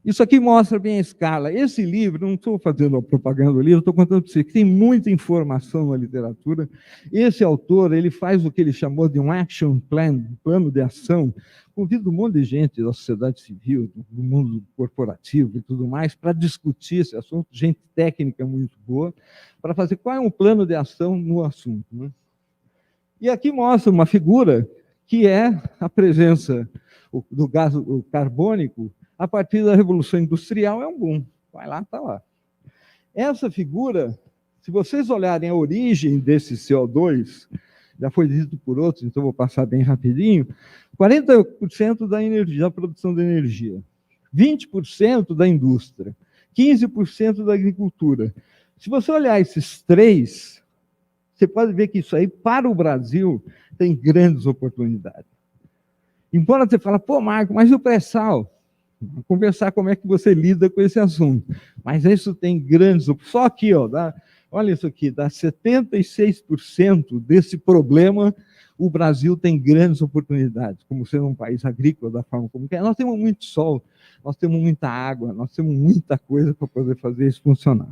Isso aqui mostra bem a escala. Esse livro, não estou fazendo a propaganda do livro, estou contando para você que tem muita informação na literatura. Esse autor, ele faz o que ele chamou de um action plan, um plano de ação, convida um monte de gente da sociedade civil, do mundo corporativo e tudo mais, para discutir esse assunto, gente técnica muito boa, para fazer qual é um plano de ação no assunto, né? E aqui mostra uma figura que é a presença do gás carbônico a partir da Revolução Industrial. É um boom. Vai lá, está lá. Essa figura, se vocês olharem a origem desse CO2, já foi dito por outros, então vou passar bem rapidinho, 40% da energia, da produção de energia, 20% da indústria, 15% da agricultura. Se você olhar esses três, você pode ver que isso aí, para o Brasil, tem grandes oportunidades. Embora você fale, pô, Marco, mas e o pré-sal? Conversar como é que você lida com esse assunto. Mas isso tem grandes... Só aqui, ó, olha isso aqui, dá 76% desse problema, o Brasil tem grandes oportunidades, como sendo um país agrícola da forma como é. Nós temos muito sol, nós temos muita água, nós temos muita coisa para poder fazer isso funcionar.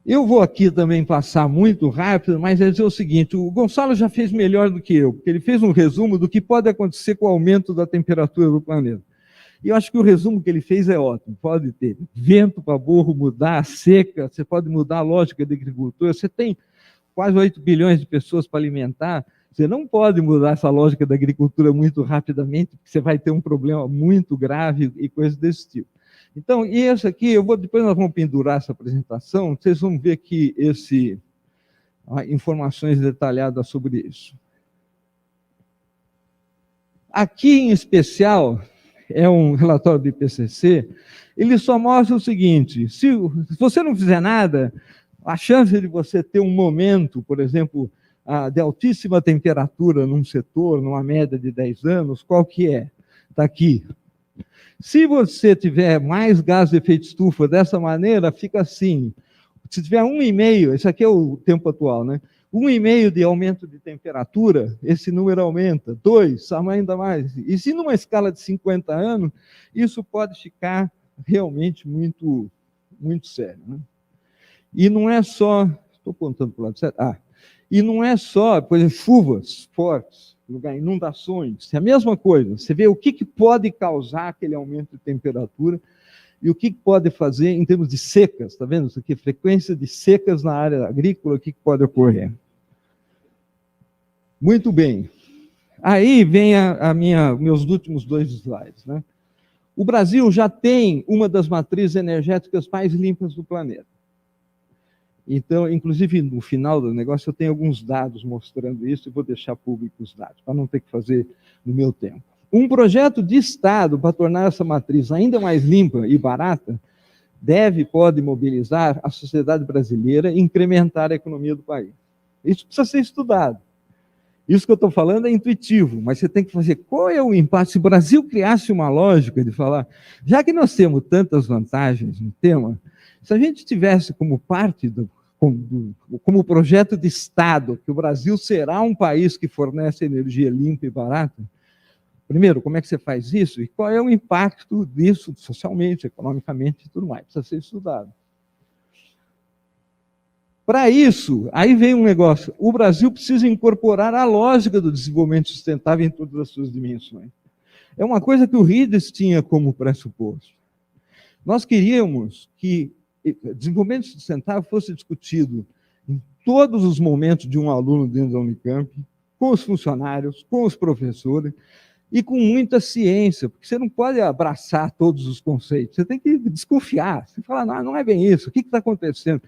Eu vou aqui também passar muito rápido, mas é dizer o seguinte: o Gonçalo já fez melhor do que eu, porque ele fez um resumo do que pode acontecer com o aumento da temperatura do planeta. E eu acho que o resumo que ele fez é ótimo. Pode ter vento para burro, mudar a seca, você pode mudar a lógica da agricultura, você tem quase 8 bilhões de pessoas para alimentar, você não pode mudar essa lógica da agricultura muito rapidamente, porque você vai ter um problema muito grave e coisas desse tipo. Então, e esse aqui, depois nós vamos pendurar essa apresentação, vocês vão ver aqui informações detalhadas sobre isso. Aqui, em especial, é um relatório do IPCC, ele só mostra o seguinte: se você não fizer nada, a chance de você ter um momento, por exemplo, de altíssima temperatura num setor, numa média de 10 anos, qual que é? Está aqui. Se você tiver mais gás de efeito estufa dessa maneira, fica assim. Se tiver 1,5, esse aqui é o tempo atual, né? 1,5 de aumento de temperatura, esse número aumenta. 2, ainda mais. E se numa escala de 50 anos, isso pode ficar realmente muito, muito sério, né? E não é só, estou contando para o lado certo, e não é só, por exemplo, chuvas fortes, inundações, é a mesma coisa. Você vê o que pode causar aquele aumento de temperatura e o que pode fazer em termos de secas, está vendo isso aqui? Frequência de secas na área agrícola, o que pode ocorrer. Muito bem. Aí vem meus últimos 2 slides, né? O Brasil já tem uma das matrizes energéticas mais limpas do planeta. Então, inclusive, no final do negócio, eu tenho alguns dados mostrando isso e vou deixar públicos os dados, para não ter que fazer no meu tempo. Um projeto de Estado para tornar essa matriz ainda mais limpa e barata pode mobilizar a sociedade brasileira e incrementar a economia do país. Isso precisa ser estudado. Isso que eu estou falando é intuitivo, mas você tem que fazer qual é o impacto. Se o Brasil criasse uma lógica de falar, já que nós temos tantas vantagens no tema, se a gente tivesse como parte como projeto de Estado, que o Brasil será um país que fornece energia limpa e barata, primeiro, como é que você faz isso? E qual é o impacto disso socialmente, economicamente e tudo mais? Precisa ser estudado. Para isso, aí vem um negócio, o Brasil precisa incorporar a lógica do desenvolvimento sustentável em todas as suas dimensões. É uma coisa que o Rides tinha como pressuposto. Nós queríamos que desenvolvimento sustentável fosse discutido em todos os momentos de um aluno dentro da Unicamp, com os funcionários, com os professores, e com muita ciência, porque você não pode abraçar todos os conceitos, você tem que desconfiar, você fala, não é bem isso, o que está acontecendo?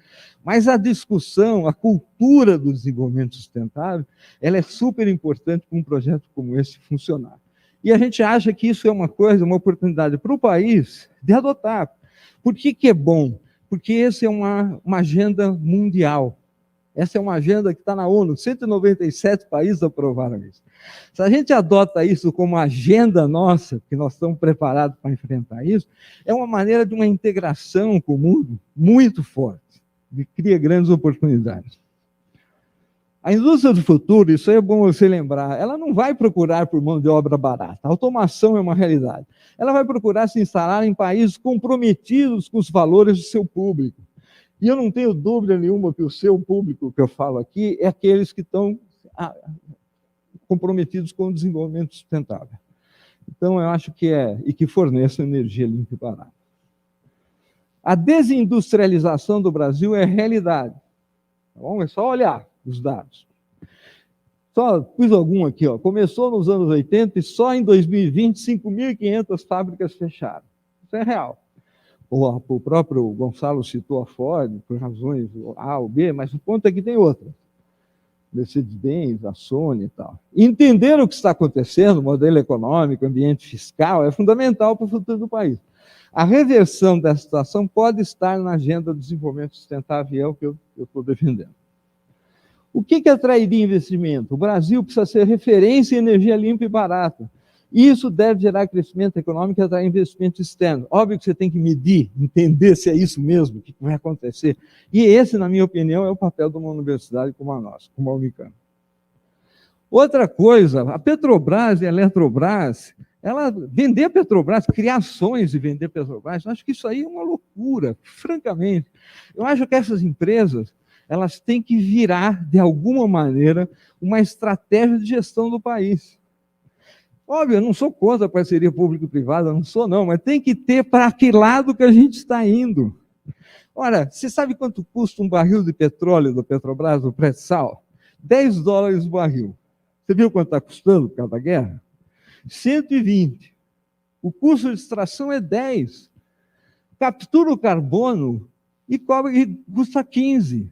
Mas a discussão, a cultura do desenvolvimento sustentável, ela é super importante para um projeto como esse funcionar. E a gente acha que isso é uma oportunidade para o país de adotar. Por que é bom? Porque essa é uma agenda mundial. Essa é uma agenda que está na ONU, 197 países aprovaram isso. Se a gente adota isso como agenda nossa, que nós estamos preparados para enfrentar isso, é uma maneira de uma integração com o mundo muito forte, que cria grandes oportunidades. A indústria do futuro, isso é bom você lembrar, ela não vai procurar por mão de obra barata. A automação é uma realidade. Ela vai procurar se instalar em países comprometidos com os valores do seu público. E eu não tenho dúvida nenhuma que o seu público, que eu falo aqui, é aqueles que estão comprometidos com o desenvolvimento sustentável. Então, eu acho que e que forneçam energia limpa e barata. A desindustrialização do Brasil é realidade. Tá bom? É só olhar os dados. Só pus algum aqui, ó. Começou nos anos 80 e só em 2020, 5.500 fábricas fecharam. Isso é real. O próprio Gonçalo citou a Ford, por razões A ou B, mas o ponto é que tem outra. Mercedes-Benz, a Sony e tal. Entender o que está acontecendo, modelo econômico, ambiente fiscal, é fundamental para o futuro do país. A reversão dessa situação pode estar na agenda do desenvolvimento sustentável, e é o que eu estou defendendo. O que atrairia investimento? O Brasil precisa ser referência em energia limpa e barata. Isso deve gerar crescimento econômico e atrair investimento externo. Óbvio que você tem que medir, entender se é isso mesmo, o que vai acontecer. E esse, na minha opinião, é o papel de uma universidade como a nossa, como a Unicamp. Outra coisa, a Petrobras e a Eletrobras, vender a Petrobras, criar ações e vender a Petrobras, eu acho que isso aí é uma loucura, francamente. Eu acho que essas empresas, elas têm que virar, de alguma maneira, uma estratégia de gestão do país. Óbvio, eu não sou contra a parceria público-privada, não sou não, mas tem que ter para que lado que a gente está indo. Ora, você sabe quanto custa um barril de petróleo da Petrobras, do pré-sal? $10 o barril. Você viu quanto está custando por causa da guerra? 120. O custo de extração é 10. Captura o carbono e custa 15.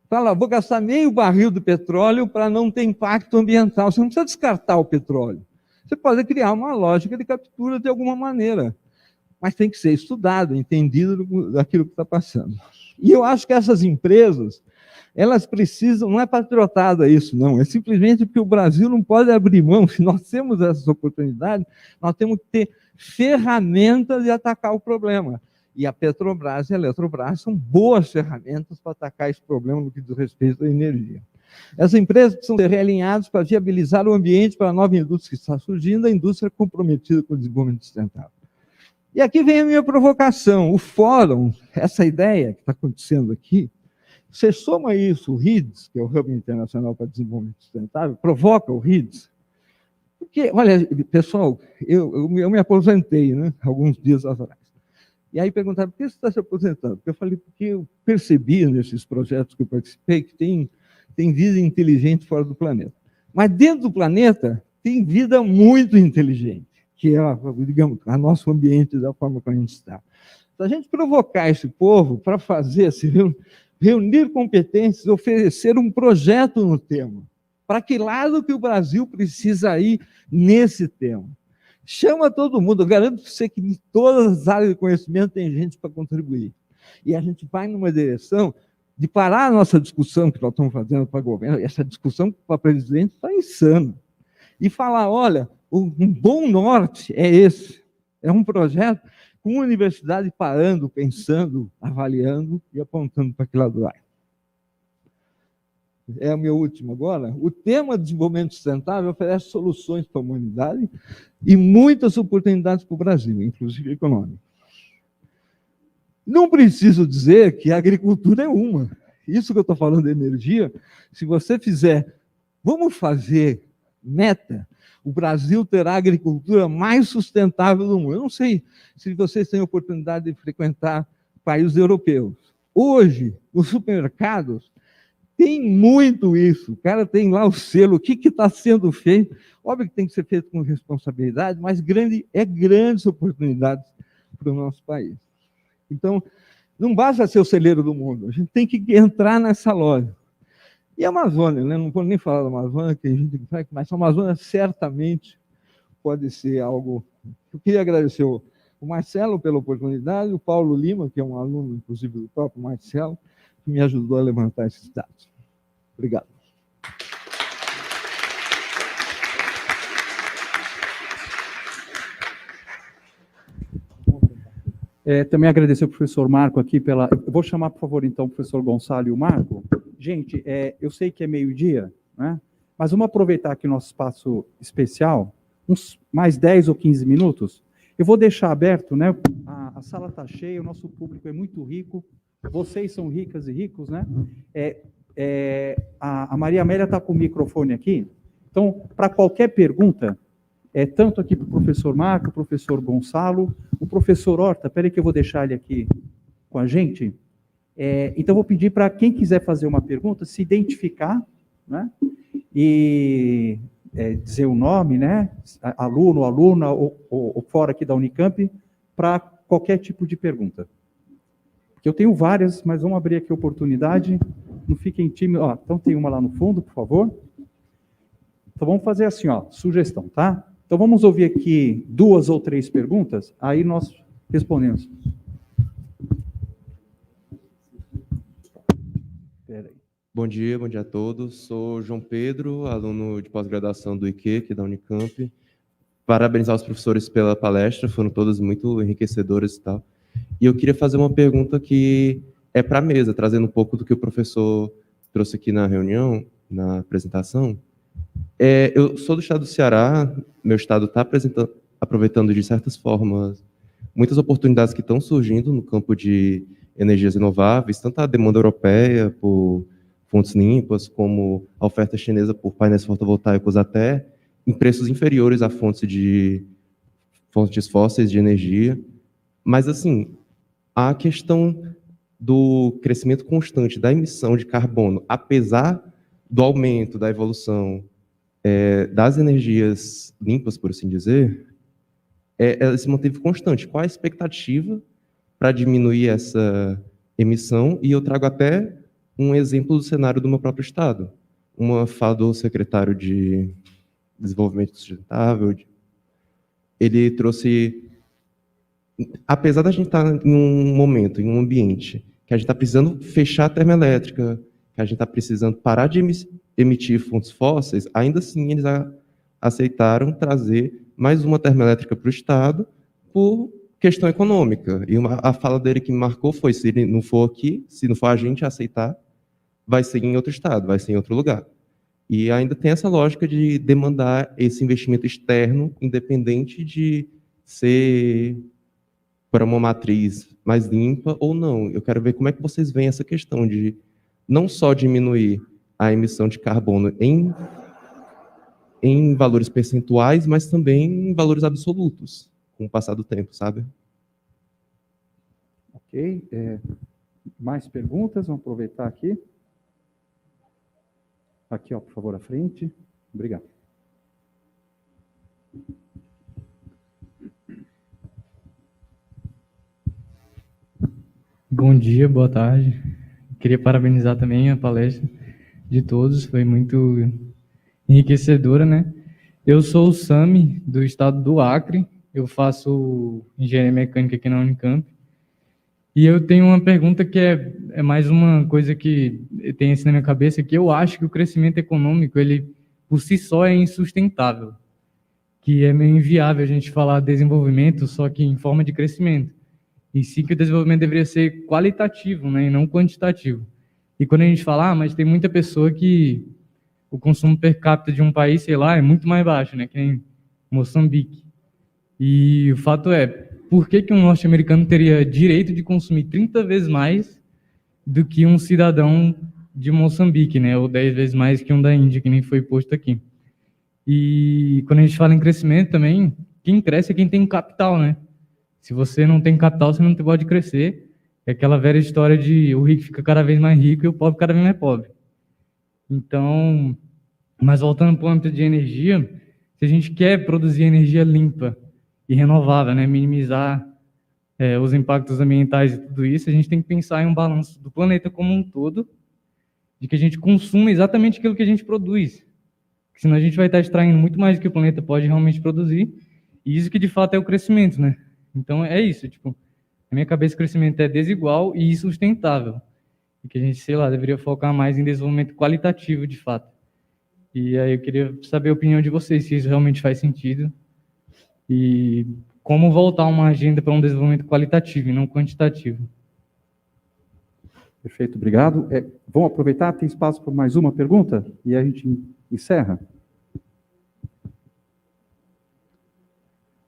Fala, vou gastar meio barril de petróleo para não ter impacto ambiental. Você não precisa descartar o petróleo. Você pode criar uma lógica de captura de alguma maneira, mas tem que ser estudado, entendido daquilo que está passando. E eu acho que essas empresas, elas precisam, não é patriotada isso, não, é simplesmente porque o Brasil não pode abrir mão. Se nós temos essas oportunidades, nós temos que ter ferramentas de atacar o problema. E a Petrobras e a Eletrobras são boas ferramentas para atacar esse problema no que diz respeito à energia. Essas empresas precisam ser realinhadas para viabilizar o ambiente para a nova indústria que está surgindo, a indústria comprometida com o desenvolvimento sustentável. E aqui vem a minha provocação. O fórum, essa ideia que está acontecendo aqui, você soma isso, o RIDS, que é o Hub Internacional para Desenvolvimento Sustentável, provoca o RIDS. Porque, olha, pessoal, eu me aposentei, né, alguns dias atrás. E aí perguntaram, por que você está se aposentando? Porque eu falei, porque eu percebi nesses projetos que eu participei que tem vida inteligente fora do planeta. Mas dentro do planeta tem vida muito inteligente, que é, digamos, o nosso ambiente da forma como a gente está. Se a gente provocar esse povo para fazer, reunir competências, oferecer um projeto no tema, para que lado que o Brasil precisa ir nesse tema? Chama todo mundo, eu garanto para você que em todas as áreas de conhecimento tem gente para contribuir. E a gente vai numa direção de parar a nossa discussão que nós estamos fazendo para o governo, essa discussão para o presidente está insana, e falar, olha, um bom norte é esse, é um projeto com a universidade parando, pensando, avaliando e apontando para que lado vai. É o meu último agora. O tema de desenvolvimento sustentável oferece soluções para a humanidade e muitas oportunidades para o Brasil, inclusive econômicas. Não preciso dizer que a agricultura é uma. Isso que eu estou falando de energia, se você fizer, vamos fazer meta, o Brasil terá a agricultura mais sustentável do mundo. Eu não sei se vocês têm a oportunidade de frequentar países europeus. Hoje, os supermercados tem muito isso. O cara tem lá o selo, o que está sendo feito. Óbvio que tem que ser feito com responsabilidade, mas grandes oportunidades para o nosso país. Então, não basta ser o celeiro do mundo, a gente tem que entrar nessa loja. E a Amazônia, né? Não vou nem falar da Amazônia, que a gente vai, mas a Amazônia certamente pode ser algo. Eu queria agradecer o Marcelo pela oportunidade, o Paulo Lima, que é um aluno, inclusive, do próprio Marcelo, que me ajudou a levantar esses dados. Obrigado. Também agradecer ao professor Marco aqui pela... Eu vou chamar, por favor, então, o professor Gonçalo e o Marco. Gente, eu sei que é meio-dia, né? Mas vamos aproveitar aqui o nosso espaço especial, uns mais 10 ou 15 minutos. Eu vou deixar aberto, né? A sala está cheia, o nosso público é muito rico, vocês são ricas e ricos, né? A Maria Amélia está com o microfone aqui, então, para qualquer pergunta, tanto aqui para o professor Marco, o professor Gonçalo, o professor Horta, espera que eu vou deixar ele aqui com a gente. Então, vou pedir para quem quiser fazer uma pergunta, se identificar, né? E dizer o nome, né? Aluno, aluna, ou fora aqui da Unicamp, para qualquer tipo de pergunta. Porque eu tenho várias, mas vamos abrir aqui a oportunidade. Não fiquem tímidos. Então tem uma lá no fundo, por favor. Então vamos fazer assim, sugestão, tá? Então vamos ouvir aqui 2 ou 3 perguntas, aí nós respondemos. Bom dia a todos. Sou João Pedro, aluno de pós-graduação do IQ, aqui da Unicamp. Parabenizar os professores pela palestra, foram todas muito enriquecedoras e tal. E eu queria fazer uma pergunta que é para a mesa, trazendo um pouco do que o professor trouxe aqui na reunião, na apresentação. Eu sou do estado do Ceará, meu estado está aproveitando de certas formas muitas oportunidades que estão surgindo no campo de energias renováveis, tanto a demanda europeia por fontes limpas, como a oferta chinesa por painéis fotovoltaicos até em preços inferiores a fontes fósseis de energia. Mas, assim, a questão do crescimento constante da emissão de carbono, apesar do aumento, da evolução das energias limpas, por assim dizer, ela se manteve constante. Qual a expectativa para diminuir essa emissão? E eu trago até um exemplo do cenário do meu próprio estado. Uma fala do secretário de Desenvolvimento Sustentável, ele trouxe... Apesar da gente estar em um momento, em um ambiente, que a gente está precisando fechar a termoelétrica, que a gente está precisando parar de emitir fontes fósseis, ainda assim eles aceitaram trazer mais uma termoelétrica para o Estado por questão econômica. E a fala dele que me marcou foi, se ele não for aqui, se não for a gente aceitar, vai ser em outro Estado, vai ser em outro lugar. E ainda tem essa lógica de demandar esse investimento externo, independente de ser para uma matriz mais limpa ou não. Eu quero ver como é que vocês veem essa questão de não só diminuir a emissão de carbono em valores percentuais, mas também em valores absolutos, com o passar do tempo, sabe? Ok. Mais perguntas? Vamos aproveitar aqui. Aqui, ó, por favor, à frente. Obrigado. Bom dia, boa tarde. Queria parabenizar também a palestra de todos, foi muito enriquecedora, né? Eu sou o Sami, do estado do Acre, eu faço engenharia mecânica aqui na Unicamp, e eu tenho uma pergunta que é mais uma coisa que tem assim na minha cabeça, que eu acho que o crescimento econômico, ele por si só é insustentável, que é meio inviável a gente falar desenvolvimento só que em forma de crescimento. E sim que o desenvolvimento deveria ser qualitativo, né, e não quantitativo. E quando a gente fala, mas tem muita pessoa que o consumo per capita de um país, sei lá, é muito mais baixo, né, que nem Moçambique. E o fato é, por que um norte-americano teria direito de consumir 30 vezes mais do que um cidadão de Moçambique, né, ou 10 vezes mais que um da Índia, que nem foi posto aqui? E quando a gente fala em crescimento também, quem cresce é quem tem capital, né? Se você não tem capital, você não pode crescer. É aquela velha história de o rico fica cada vez mais rico e o pobre cada vez mais pobre. Então, mas voltando para o âmbito de energia, se a gente quer produzir energia limpa e renovável, né, minimizar os impactos ambientais e tudo isso, a gente tem que pensar em um balanço do planeta como um todo, de que a gente consuma exatamente aquilo que a gente produz. Porque senão a gente vai estar extraindo muito mais do que o planeta pode realmente produzir, e isso que de fato é o crescimento, né? Então é isso, tipo, na minha cabeça o crescimento é desigual e insustentável. E que a gente, sei lá, deveria focar mais em desenvolvimento qualitativo, de fato. E aí eu queria saber a opinião de vocês, se isso realmente faz sentido. E como voltar uma agenda para um desenvolvimento qualitativo e não quantitativo. Perfeito, obrigado. Vamos aproveitar, tem espaço para mais uma pergunta? E a gente encerra.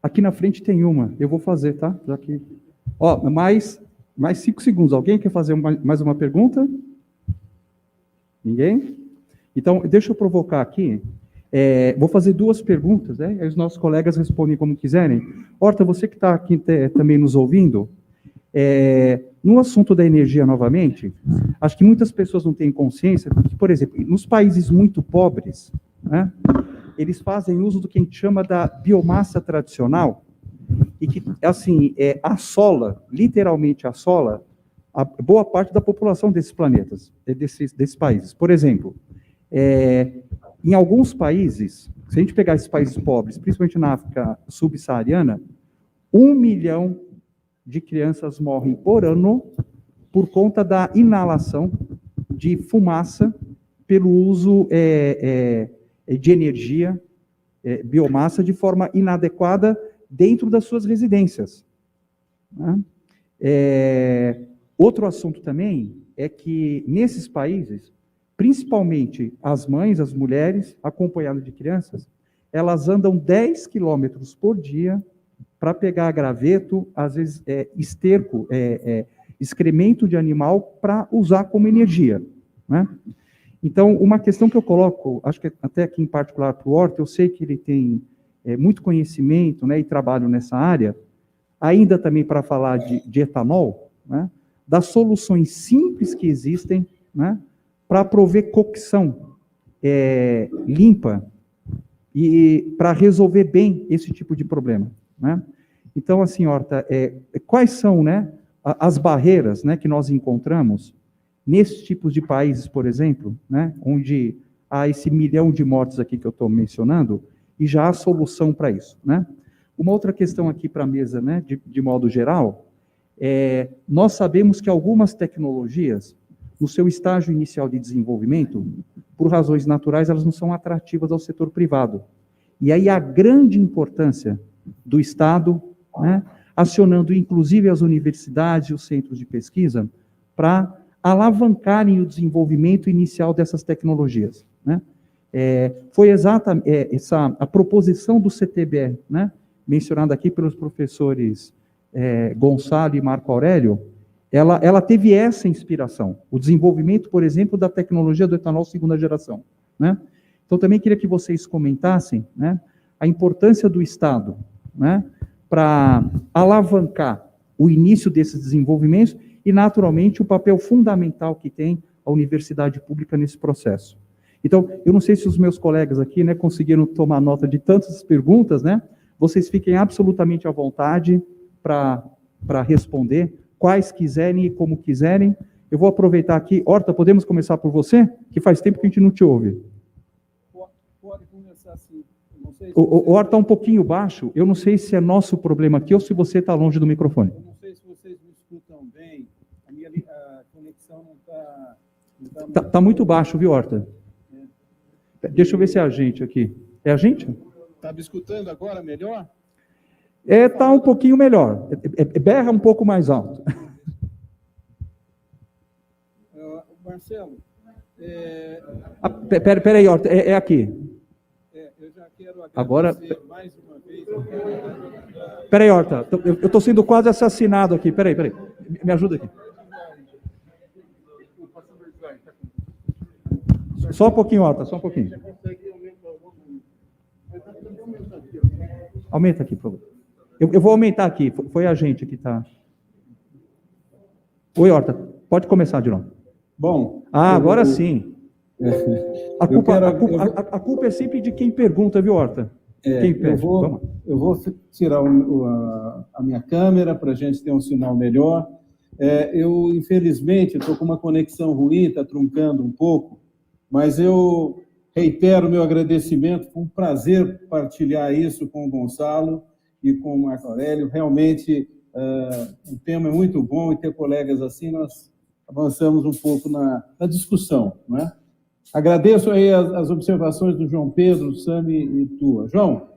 Aqui na frente tem uma, eu vou fazer, tá? Já que... Ó, mais 5 segundos. Alguém quer fazer mais uma pergunta? Ninguém? Então, deixa eu provocar aqui. Vou fazer 2 perguntas, né? Aí os nossos colegas respondem como quiserem. Horta, você que está aqui também nos ouvindo, no assunto da energia novamente, acho que muitas pessoas não têm consciência, porque, por exemplo, nos países muito pobres, né, eles fazem uso do que a gente chama da biomassa tradicional, e que, assim, assola, literalmente assola, a boa parte da população desses planetas, desses países. Por exemplo, em alguns países, se a gente pegar esses países pobres, principalmente na África subsaariana, 1 milhão de crianças morrem por ano por conta da inalação de fumaça pelo uso de energia, biomassa, de forma inadequada dentro das suas residências. Né? Outro assunto também é que, nesses países, principalmente as mães, as mulheres, acompanhadas de crianças, elas andam 10 quilômetros por dia para pegar graveto, às vezes esterco, excremento de animal, para usar como energia. Né? Então, uma questão que eu coloco, acho que até aqui em particular para o Horta, eu sei que ele tem muito conhecimento, né, e trabalho nessa área, ainda também para falar de etanol, né, das soluções simples que existem, né, para prover cocção limpa e para resolver bem esse tipo de problema. Né? Então, assim, Horta, quais são, né, as barreiras, né, que nós encontramos nesses tipos de países, por exemplo, né, onde há esse 1 milhão de mortes aqui que eu estou mencionando, e já há solução para isso. Né? Uma outra questão aqui para a mesa, né, de modo geral, nós sabemos que algumas tecnologias, no seu estágio inicial de desenvolvimento, por razões naturais, elas não são atrativas ao setor privado. E aí a grande importância do Estado, né, acionando inclusive as universidades e os centros de pesquisa, para alavancarem o desenvolvimento inicial dessas tecnologias. Né? Foi exatamente a proposição do CTBR, né, mencionada aqui pelos professores Gonçalo e Marco Aurélio, ela teve essa inspiração, o desenvolvimento, por exemplo, da tecnologia do etanol segunda geração, né? Então, também queria que vocês comentassem, né, a importância do Estado, né, para alavancar o início desses desenvolvimentos e, naturalmente, o papel fundamental que tem a universidade pública nesse processo. Então, eu não sei se os meus colegas aqui, né, conseguiram tomar nota de tantas perguntas, né? Vocês fiquem absolutamente à vontade para responder, quais quiserem e como quiserem. Eu vou aproveitar aqui. Horta, podemos começar por você? Que faz tempo que a gente não te ouve. Pode começar assim. O Horta está um pouquinho baixo. Eu não sei se é nosso problema aqui ou se você está longe do microfone. Eu não sei se vocês me escutam bem. A conexão não está... Tá muito baixo, viu, Horta? Deixa eu ver se é a gente aqui. É a gente? Está me escutando agora melhor? Tá um pouquinho melhor. Berra um pouco mais alto. Marcelo, Peraí, Horta, é aqui. eu já quero agradecer Agora, mais uma vez. peraí, Horta, eu estou sendo quase assassinado aqui. Peraí. Me ajuda aqui. Só um pouquinho, Horta, só um pouquinho. Aumenta aqui, por favor. Eu vou aumentar aqui. Foi a gente que está... Oi, Horta, pode começar de novo. Bom... agora sim. A culpa é sempre de quem pergunta, viu, Horta? Quem pede? Eu vou tirar a minha câmera para a gente ter um sinal melhor. Eu, infelizmente, estou com uma conexão ruim, está truncando um pouco, mas eu reitero meu agradecimento. Foi um prazer partilhar isso com o Gonçalo e com o Marco Aurélio. Realmente, o tema é muito bom e ter colegas assim, nós avançamos um pouco na discussão, não é? Agradeço aí as observações do João Pedro, Sami e tua. João,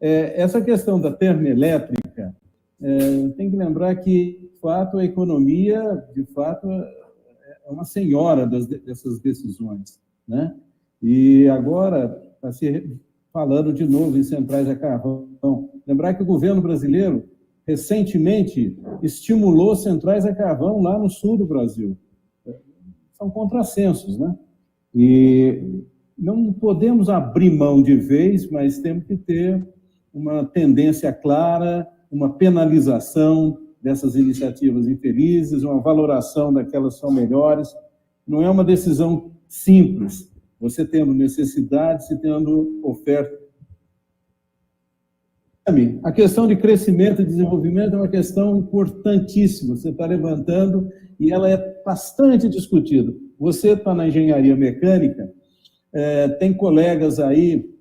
essa questão da termoelétrica, tem que lembrar que, de fato, a economia, de fato, é uma senhora dessas decisões, né? E agora está se falando de novo em centrais a carvão. Lembrar que o governo brasileiro, recentemente, estimulou centrais a carvão lá no sul do Brasil. São contrassensos, né? E não podemos abrir mão de vez, mas temos que ter uma tendência clara, uma penalização dessas iniciativas infelizes, uma valoração daquelas que são melhores. Não é uma decisão simples, você tendo necessidades e tendo oferta. A questão de crescimento e desenvolvimento é uma questão importantíssima, você está levantando, e ela é bastante discutida. Você está na engenharia mecânica, tem colegas aí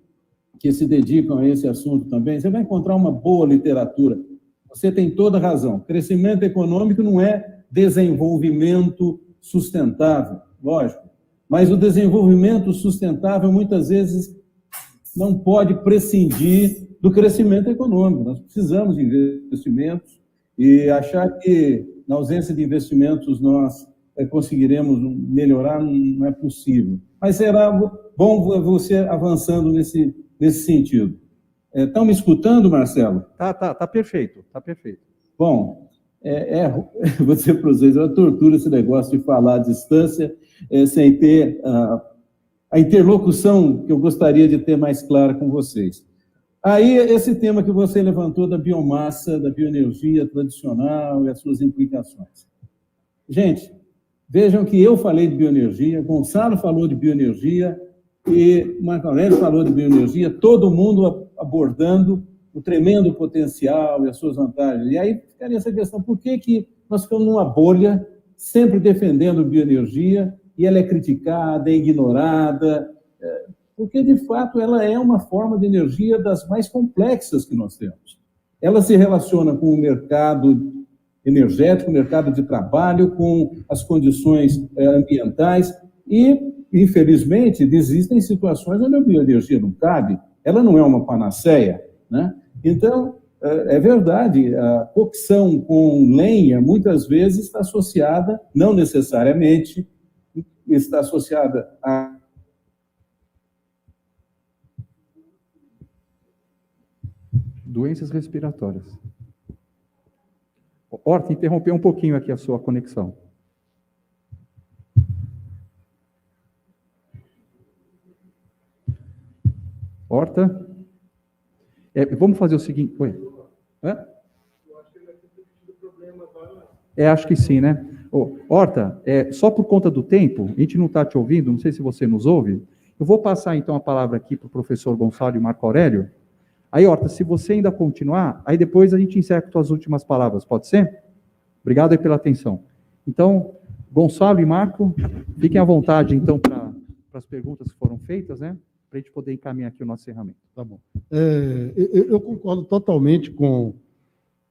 que se dedicam a esse assunto também, você vai encontrar uma boa literatura. Você tem toda a razão. Crescimento econômico não é desenvolvimento sustentável, lógico, mas o desenvolvimento sustentável, muitas vezes, não pode prescindir do crescimento econômico. Nós precisamos de investimentos e achar que, na ausência de investimentos, nós conseguiremos melhorar, não é possível. Mas será bom você avançando nesse sentido. Estão me escutando, Marcelo? Tá perfeito, tá perfeito. Bom, vou dizer para vocês, é uma tortura esse negócio de falar à distância, sem ter a interlocução que eu gostaria de ter mais clara com vocês. Aí, esse tema que você levantou da biomassa, da bioenergia tradicional e as suas implicações. Gente, vejam que eu falei de bioenergia, Gonçalo falou de bioenergia e Marco Aurélio falou de bioenergia, todo mundo abordando o tremendo potencial e as suas vantagens. E aí ficaria essa questão, por que nós ficamos numa bolha, sempre defendendo bioenergia, e ela é criticada, é ignorada, porque, de fato, ela é uma forma de energia das mais complexas que nós temos. Ela se relaciona com o mercado energético, o mercado de trabalho, com as condições ambientais e, infelizmente, existem situações onde a bioenergia não cabe, ela não é uma panaceia, né? Então, é verdade, a cocção com lenha, muitas vezes, está associada, não necessariamente, está associada a doenças respiratórias. Horta, interrompeu um pouquinho aqui a sua conexão. Horta? Vamos fazer o seguinte... Oi? Hã? Acho que sim, né? Horta, só por conta do tempo, a gente não está te ouvindo, não sei se você nos ouve, eu vou passar então a palavra aqui para o professor Gonçalo e Marco Aurélio. Aí, Horta, se você ainda continuar, aí depois a gente encerra com as últimas palavras, pode ser? Obrigado aí pela atenção. Então, Gonçalo e Marco, fiquem à vontade então para as perguntas que foram feitas, né? Para a gente poder encaminhar aqui o nosso encerramento. Tá bom. Eu concordo totalmente com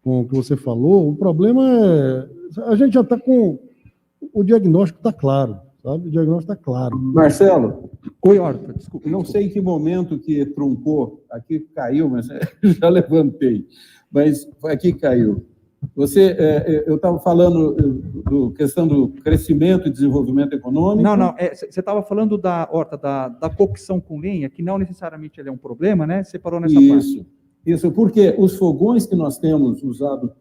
o que você falou. O problema a gente já está com... O diagnóstico está claro, sabe? O diagnóstico está claro. Marcelo, Oi, Horta, desculpa. não sei em que momento que truncou, aqui caiu, mas já levantei, mas aqui caiu. Eu estava falando do questão do crescimento e desenvolvimento econômico. Não, você estava falando Horta, da cocção com lenha, que não necessariamente ele é um problema, né? Você parou nessa parte. Isso, porque os fogões que nós temos usado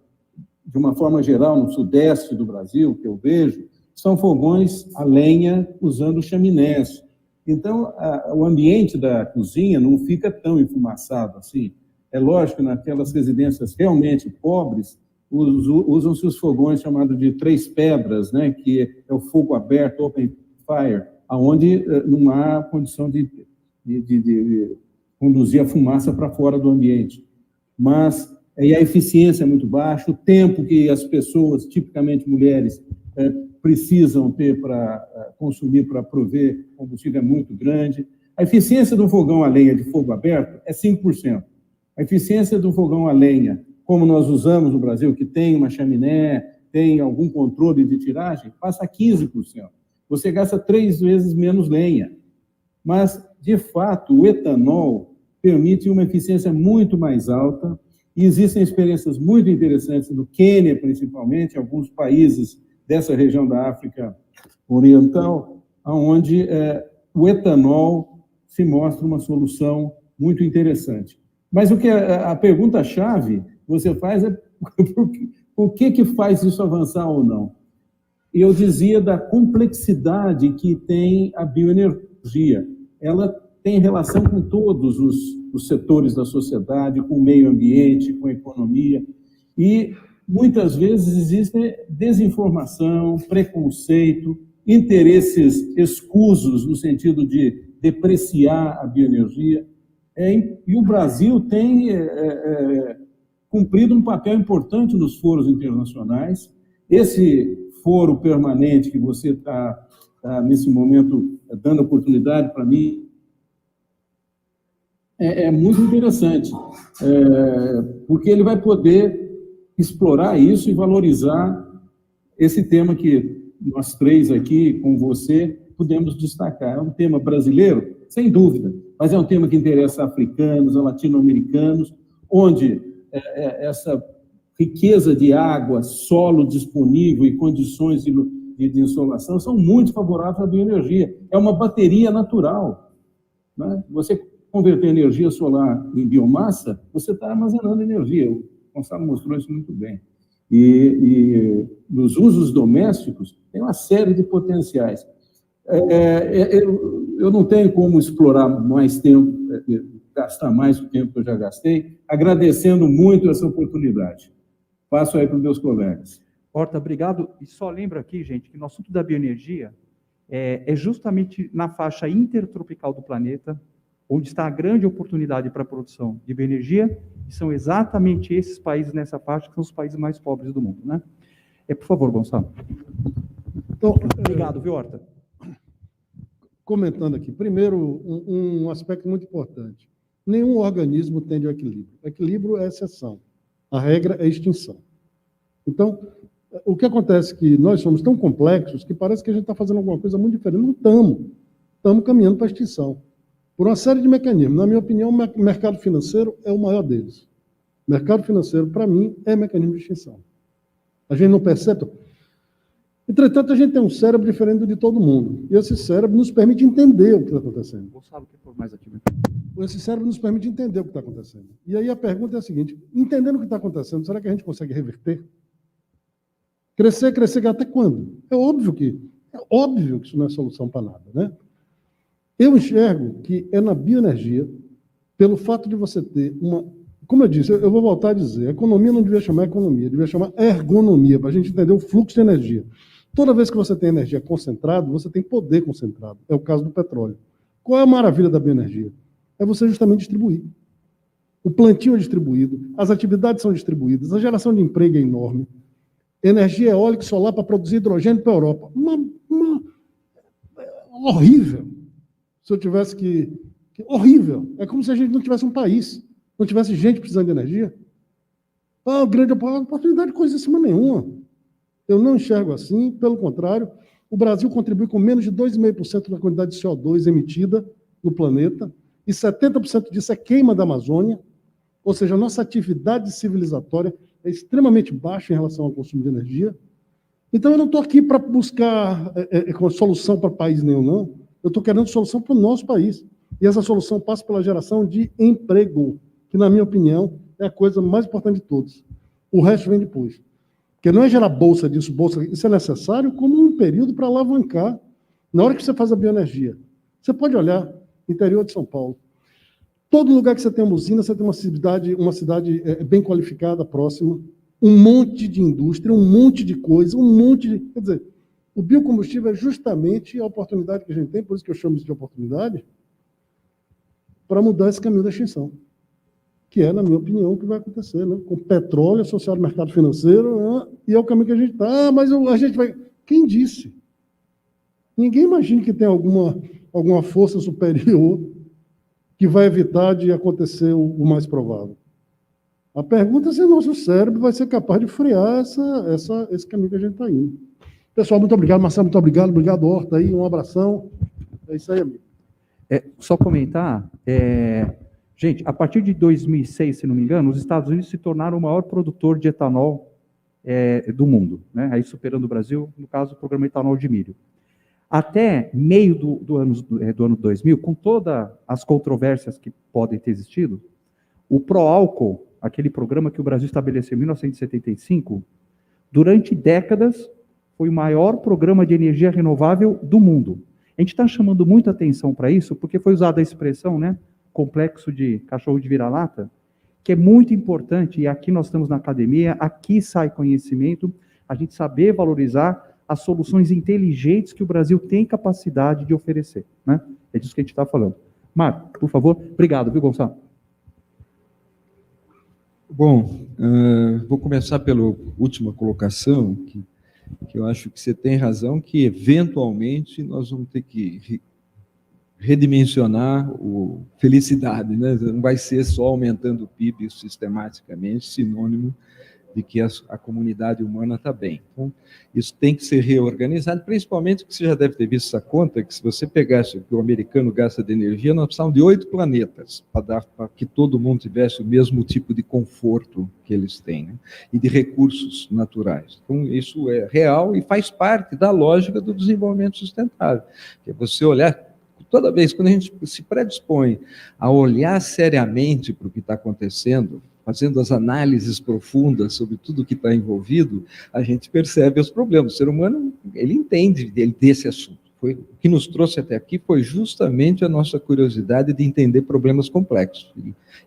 de uma forma geral no sudeste do Brasil, que eu vejo, são fogões a lenha usando chaminés. Então, o ambiente da cozinha não fica tão enfumaçado assim. É lógico, naquelas residências realmente pobres, usam-se os fogões chamados de 3 pedras, né, que é o fogo aberto, open fire, onde não há condição de conduzir a fumaça para fora do ambiente. Mas aí a eficiência é muito baixa, o tempo que as pessoas, tipicamente mulheres, precisam ter para consumir, para prover combustível é muito grande. A eficiência do fogão a lenha de fogo aberto é 5%. A eficiência do fogão a lenha, como nós usamos no Brasil, que tem uma chaminé, tem algum controle de tiragem, passa a 15%. Você gasta 3 vezes menos lenha. Mas, de fato, o etanol permite uma eficiência muito mais alta e existem experiências muito interessantes no Quênia, principalmente, em alguns países dessa região da África Oriental, onde o etanol se mostra uma solução muito interessante. Mas o que a pergunta-chave você faz é o que faz isso avançar ou não? Eu dizia da complexidade que tem a bioenergia. Ela tem relação com todos os setores da sociedade, com o meio ambiente, com a economia, e muitas vezes existe desinformação, preconceito, interesses escusos no sentido de depreciar a bioenergia, e o Brasil tem cumprido um papel importante nos foros internacionais. Esse foro permanente que você está, nesse momento, dando oportunidade para mim, é muito interessante, porque ele vai poder explorar isso e valorizar esse tema que nós 3 aqui, com você, podemos destacar. É um tema brasileiro, sem dúvida, mas é um tema que interessa a africanos, a latino-americanos, onde essa riqueza de água, solo disponível e condições de insolação são muito favoráveis à bioenergia. É uma bateria natural, né? Você converter energia solar em biomassa, você está armazenando energia. O Gonçalo mostrou isso muito bem. E nos usos domésticos, tem uma série de potenciais. Eu não tenho como explorar mais tempo, gastar mais o tempo que eu já gastei, agradecendo muito essa oportunidade. Passo aí para os meus colegas. Horta, obrigado. E só lembro aqui, gente, que no assunto da bioenergia é justamente na faixa intertropical do planeta, onde está a grande oportunidade para a produção de bioenergia, e são exatamente esses países nessa faixa que são os países mais pobres do mundo, né? Por favor, Gonçalo. Então, obrigado, viu, Horta? Comentando aqui, primeiro, um aspecto muito importante. Nenhum organismo tende ao equilíbrio. Equilíbrio é exceção. A regra é extinção. Então, o que acontece é que nós somos tão complexos que parece que a gente está fazendo alguma coisa muito diferente. Não estamos. Estamos caminhando para a extinção. Por uma série de mecanismos. Na minha opinião, o mercado financeiro é o maior deles. O mercado financeiro, para mim, é mecanismo de extinção. A gente não percebe. Entretanto, a gente tem um cérebro diferente de todo mundo. E esse cérebro nos permite entender o que está acontecendo. Gonçalo, quer pôr mais aqui? Esse cérebro nos permite entender o que está acontecendo. E aí a pergunta é a seguinte: entendendo o que está acontecendo, será que a gente consegue reverter? Crescer, crescer, até quando? É óbvio que isso não é solução para nada, né? Eu enxergo que é na bioenergia, pelo fato de você ter uma... Como eu disse, eu vou voltar a dizer, a economia não devia chamar economia, devia chamar ergonomia, para a gente entender o fluxo de energia. Toda vez que você tem energia concentrada, você tem poder concentrado. É o caso do petróleo. Qual é a maravilha da bioenergia? É você justamente distribuir. O plantio é distribuído, as atividades são distribuídas, a geração de emprego é enorme. Energia eólica e solar para produzir hidrogênio para a Europa. Horrível. Se eu tivesse horrível. É como se a gente não tivesse um país, não tivesse gente precisando de energia. Grande oportunidade de coisíssima nenhuma. Eu não enxergo assim, pelo contrário, o Brasil contribui com menos de 2,5% da quantidade de CO2 emitida no planeta, e 70% disso é queima da Amazônia, ou seja, a nossa atividade civilizatória é extremamente baixa em relação ao consumo de energia. Então, eu não estou aqui para buscar solução para país nenhum, não. Eu estou querendo solução para o nosso país. E essa solução passa pela geração de emprego, que, na minha opinião, é a coisa mais importante de todos. O resto vem depois. Porque não é gerar bolsa disso, isso é necessário como um período para alavancar. Na hora que você faz a bioenergia, você pode olhar interior de São Paulo. Todo lugar que você tem uma usina, você tem uma cidade bem qualificada, próxima, um monte de indústria, um monte de coisa, Quer dizer, o biocombustível é justamente a oportunidade que a gente tem, por isso que eu chamo isso de oportunidade, para mudar esse caminho da extinção. Que é, na minha opinião, o que vai acontecer, né? Com petróleo associado ao mercado financeiro, e é o caminho que a gente está. Mas a gente vai... Quem disse? Ninguém imagina que tem alguma força superior que vai evitar de acontecer o mais provável. A pergunta é se o nosso cérebro vai ser capaz de frear esse caminho que a gente está indo. Pessoal, muito obrigado. Marcelo, muito obrigado. Obrigado, Horta, aí. Um abração. É isso aí, amigo. Só comentar, gente, a partir de 2006, se não me engano, os Estados Unidos se tornaram o maior produtor de etanol do mundo, né? Aí superando o Brasil, no caso, o programa Etanol de Milho. Até meio do ano 2000, com todas as controvérsias que podem ter existido, o Proálcool, aquele programa que o Brasil estabeleceu em 1975, durante décadas, foi o maior programa de energia renovável do mundo. A gente está chamando muita atenção para isso, porque foi usada a expressão, né, complexo de cachorro de vira-lata, que é muito importante, e aqui nós estamos na academia, aqui sai conhecimento, a gente saber valorizar as soluções inteligentes que o Brasil tem capacidade de oferecer, né? É disso que a gente está falando. Marco, por favor. Obrigado, viu, Gonçalo? Bom, vou começar pela última colocação, que eu acho que você tem razão, que eventualmente nós vamos ter que redimensionar o felicidade, né? Não vai ser só aumentando o PIB sistematicamente, sinônimo de que a comunidade humana está bem. Então, isso tem que ser reorganizado, principalmente porque você já deve ter visto essa conta, que se você pegasse o que o americano gasta de energia, nós precisamos de 8 planetas para que todo mundo tivesse o mesmo tipo de conforto que eles têm, né? E de recursos naturais. Então, isso é real e faz parte da lógica do desenvolvimento sustentável, que é você olhar. Toda vez, quando a gente se predispõe a olhar seriamente para o que está acontecendo, fazendo as análises profundas sobre tudo que está envolvido, a gente percebe os problemas. O ser humano, ele entende desse assunto. O que nos trouxe até aqui foi justamente a nossa curiosidade de entender problemas complexos.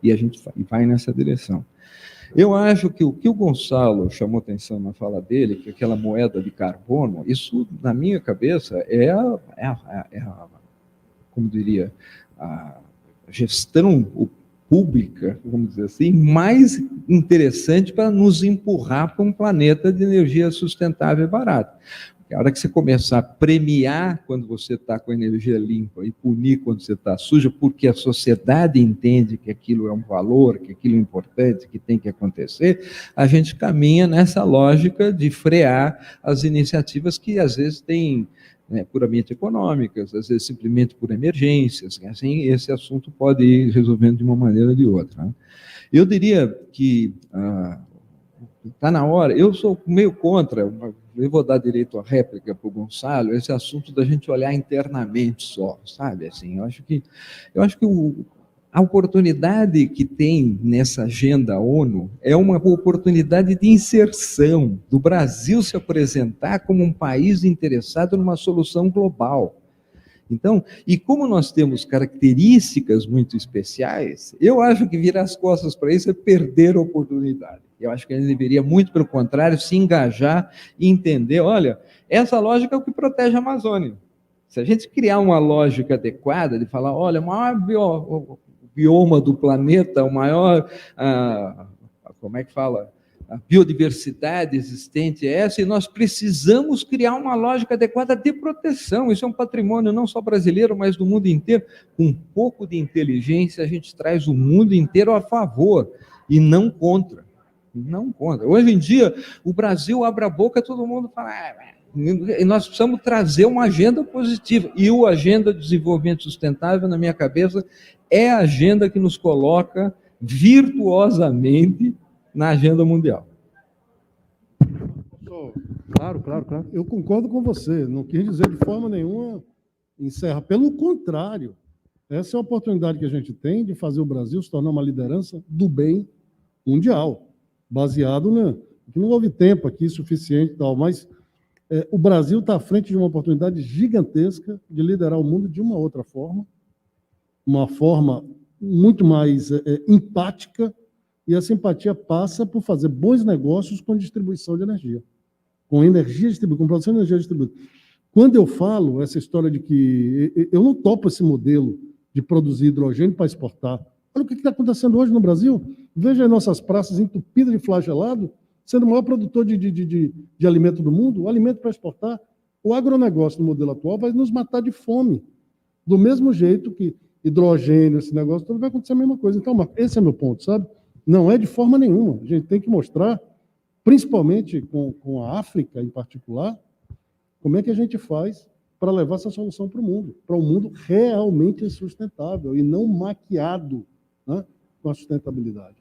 E a gente vai nessa direção. Eu acho que o que o Gonçalo chamou atenção na fala dele, que aquela moeda de carbono, isso, na minha cabeça, como diria, a gestão pública, vamos dizer assim, mais interessante para nos empurrar para um planeta de energia sustentável e barata. Porque a hora que você começar a premiar quando você está com energia limpa e punir quando você está suja, porque a sociedade entende que aquilo é um valor, que aquilo é importante, que tem que acontecer, a gente caminha nessa lógica de frear as iniciativas que às vezes têm puramente econômicas, às vezes simplesmente por emergências, assim, esse assunto pode ir resolvendo de uma maneira ou de outra, né? Eu diria que está na hora, eu sou meio contra, eu vou dar direito à réplica para o Gonçalo, esse assunto da gente olhar internamente só, sabe? Assim, eu acho que a oportunidade que tem nessa agenda ONU é uma oportunidade de inserção do Brasil se apresentar como um país interessado numa solução global. Então, e como nós temos características muito especiais, eu acho que virar as costas para isso é perder a oportunidade. Eu acho que a gente deveria, muito pelo contrário, se engajar e entender, olha, essa lógica é o que protege a Amazônia. Se a gente criar uma lógica adequada de falar, olha, o maior bioma do planeta, o maior, como é que fala? A biodiversidade existente é essa, e nós precisamos criar uma lógica adequada de proteção. Isso é um patrimônio não só brasileiro, mas do mundo inteiro. Com um pouco de inteligência, a gente traz o mundo inteiro a favor e não contra. Não contra. Hoje em dia, o Brasil abre a boca, todo mundo fala... E nós precisamos trazer uma agenda positiva. E a Agenda de Desenvolvimento Sustentável, na minha cabeça, é a agenda que nos coloca virtuosamente na agenda mundial. Claro, claro, claro. Eu concordo com você, não quis dizer de forma nenhuma encerra. Pelo contrário, essa é a oportunidade que a gente tem de fazer o Brasil se tornar uma liderança do bem mundial, baseado que não houve tempo aqui suficiente e tal, mas o Brasil está à frente de uma oportunidade gigantesca de liderar o mundo de uma outra forma, uma forma muito mais empática, e essa empatia passa por fazer bons negócios com distribuição de energia, com energia distribuída, com produção de energia distribuída. Quando eu falo essa história de que eu não topo esse modelo de produzir hidrogênio para exportar, olha o que está acontecendo hoje no Brasil. Veja as nossas praças entupidas de flagelado, sendo o maior produtor de alimento do mundo, o alimento para exportar. O agronegócio no modelo atual vai nos matar de fome. Do mesmo jeito que hidrogênio, esse negócio, todo vai acontecer a mesma coisa. Então, esse é meu ponto, sabe? Não é de forma nenhuma. A gente tem que mostrar, principalmente com a África em particular, como é que a gente faz para levar essa solução para um mundo realmente sustentável e não maquiado, né, com a sustentabilidade.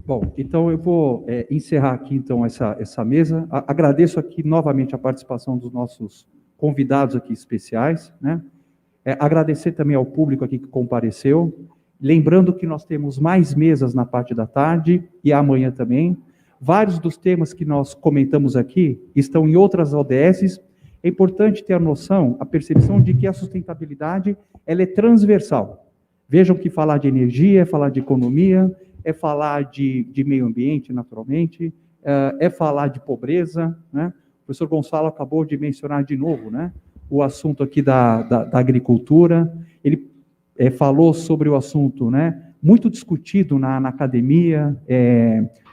Bom, então eu vou encerrar aqui então essa mesa. Agradeço aqui novamente a participação dos nossos convidados aqui especiais, né? Agradecer também ao público aqui que compareceu. Lembrando que nós temos mais mesas na parte da tarde e amanhã também. Vários dos temas que nós comentamos aqui estão em outras ODSs. É importante ter a noção, a percepção de que a sustentabilidade ela é transversal. Vejam que falar de energia é falar de economia, é falar de meio ambiente, naturalmente, é falar de pobreza, né? O professor Gonçalo acabou de mencionar de novo, né, o assunto aqui da agricultura. Ele falou sobre o assunto, né, muito discutido na academia,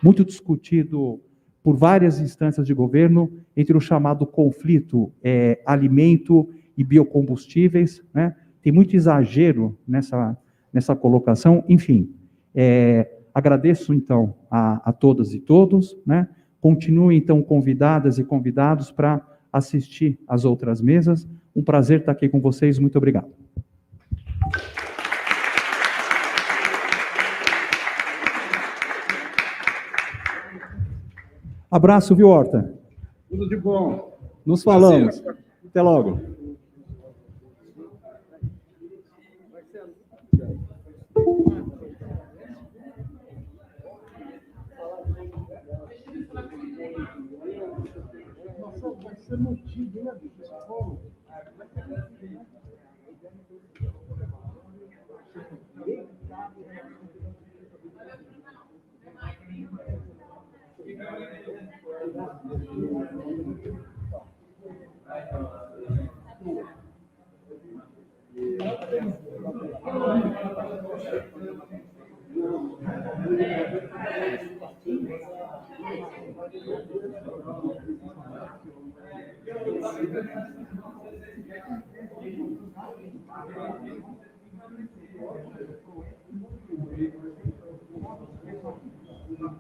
muito discutido por várias instâncias de governo, entre o chamado conflito alimento e biocombustíveis, né? Tem muito exagero nessa colocação, enfim. Agradeço, então, a todas e todos, né? Continuem, então, convidadas e convidados para assistir às outras mesas. Um prazer estar aqui com vocês. Muito obrigado. Abraço, viu, Horta? Tudo de bom. Nos falamos. Até logo.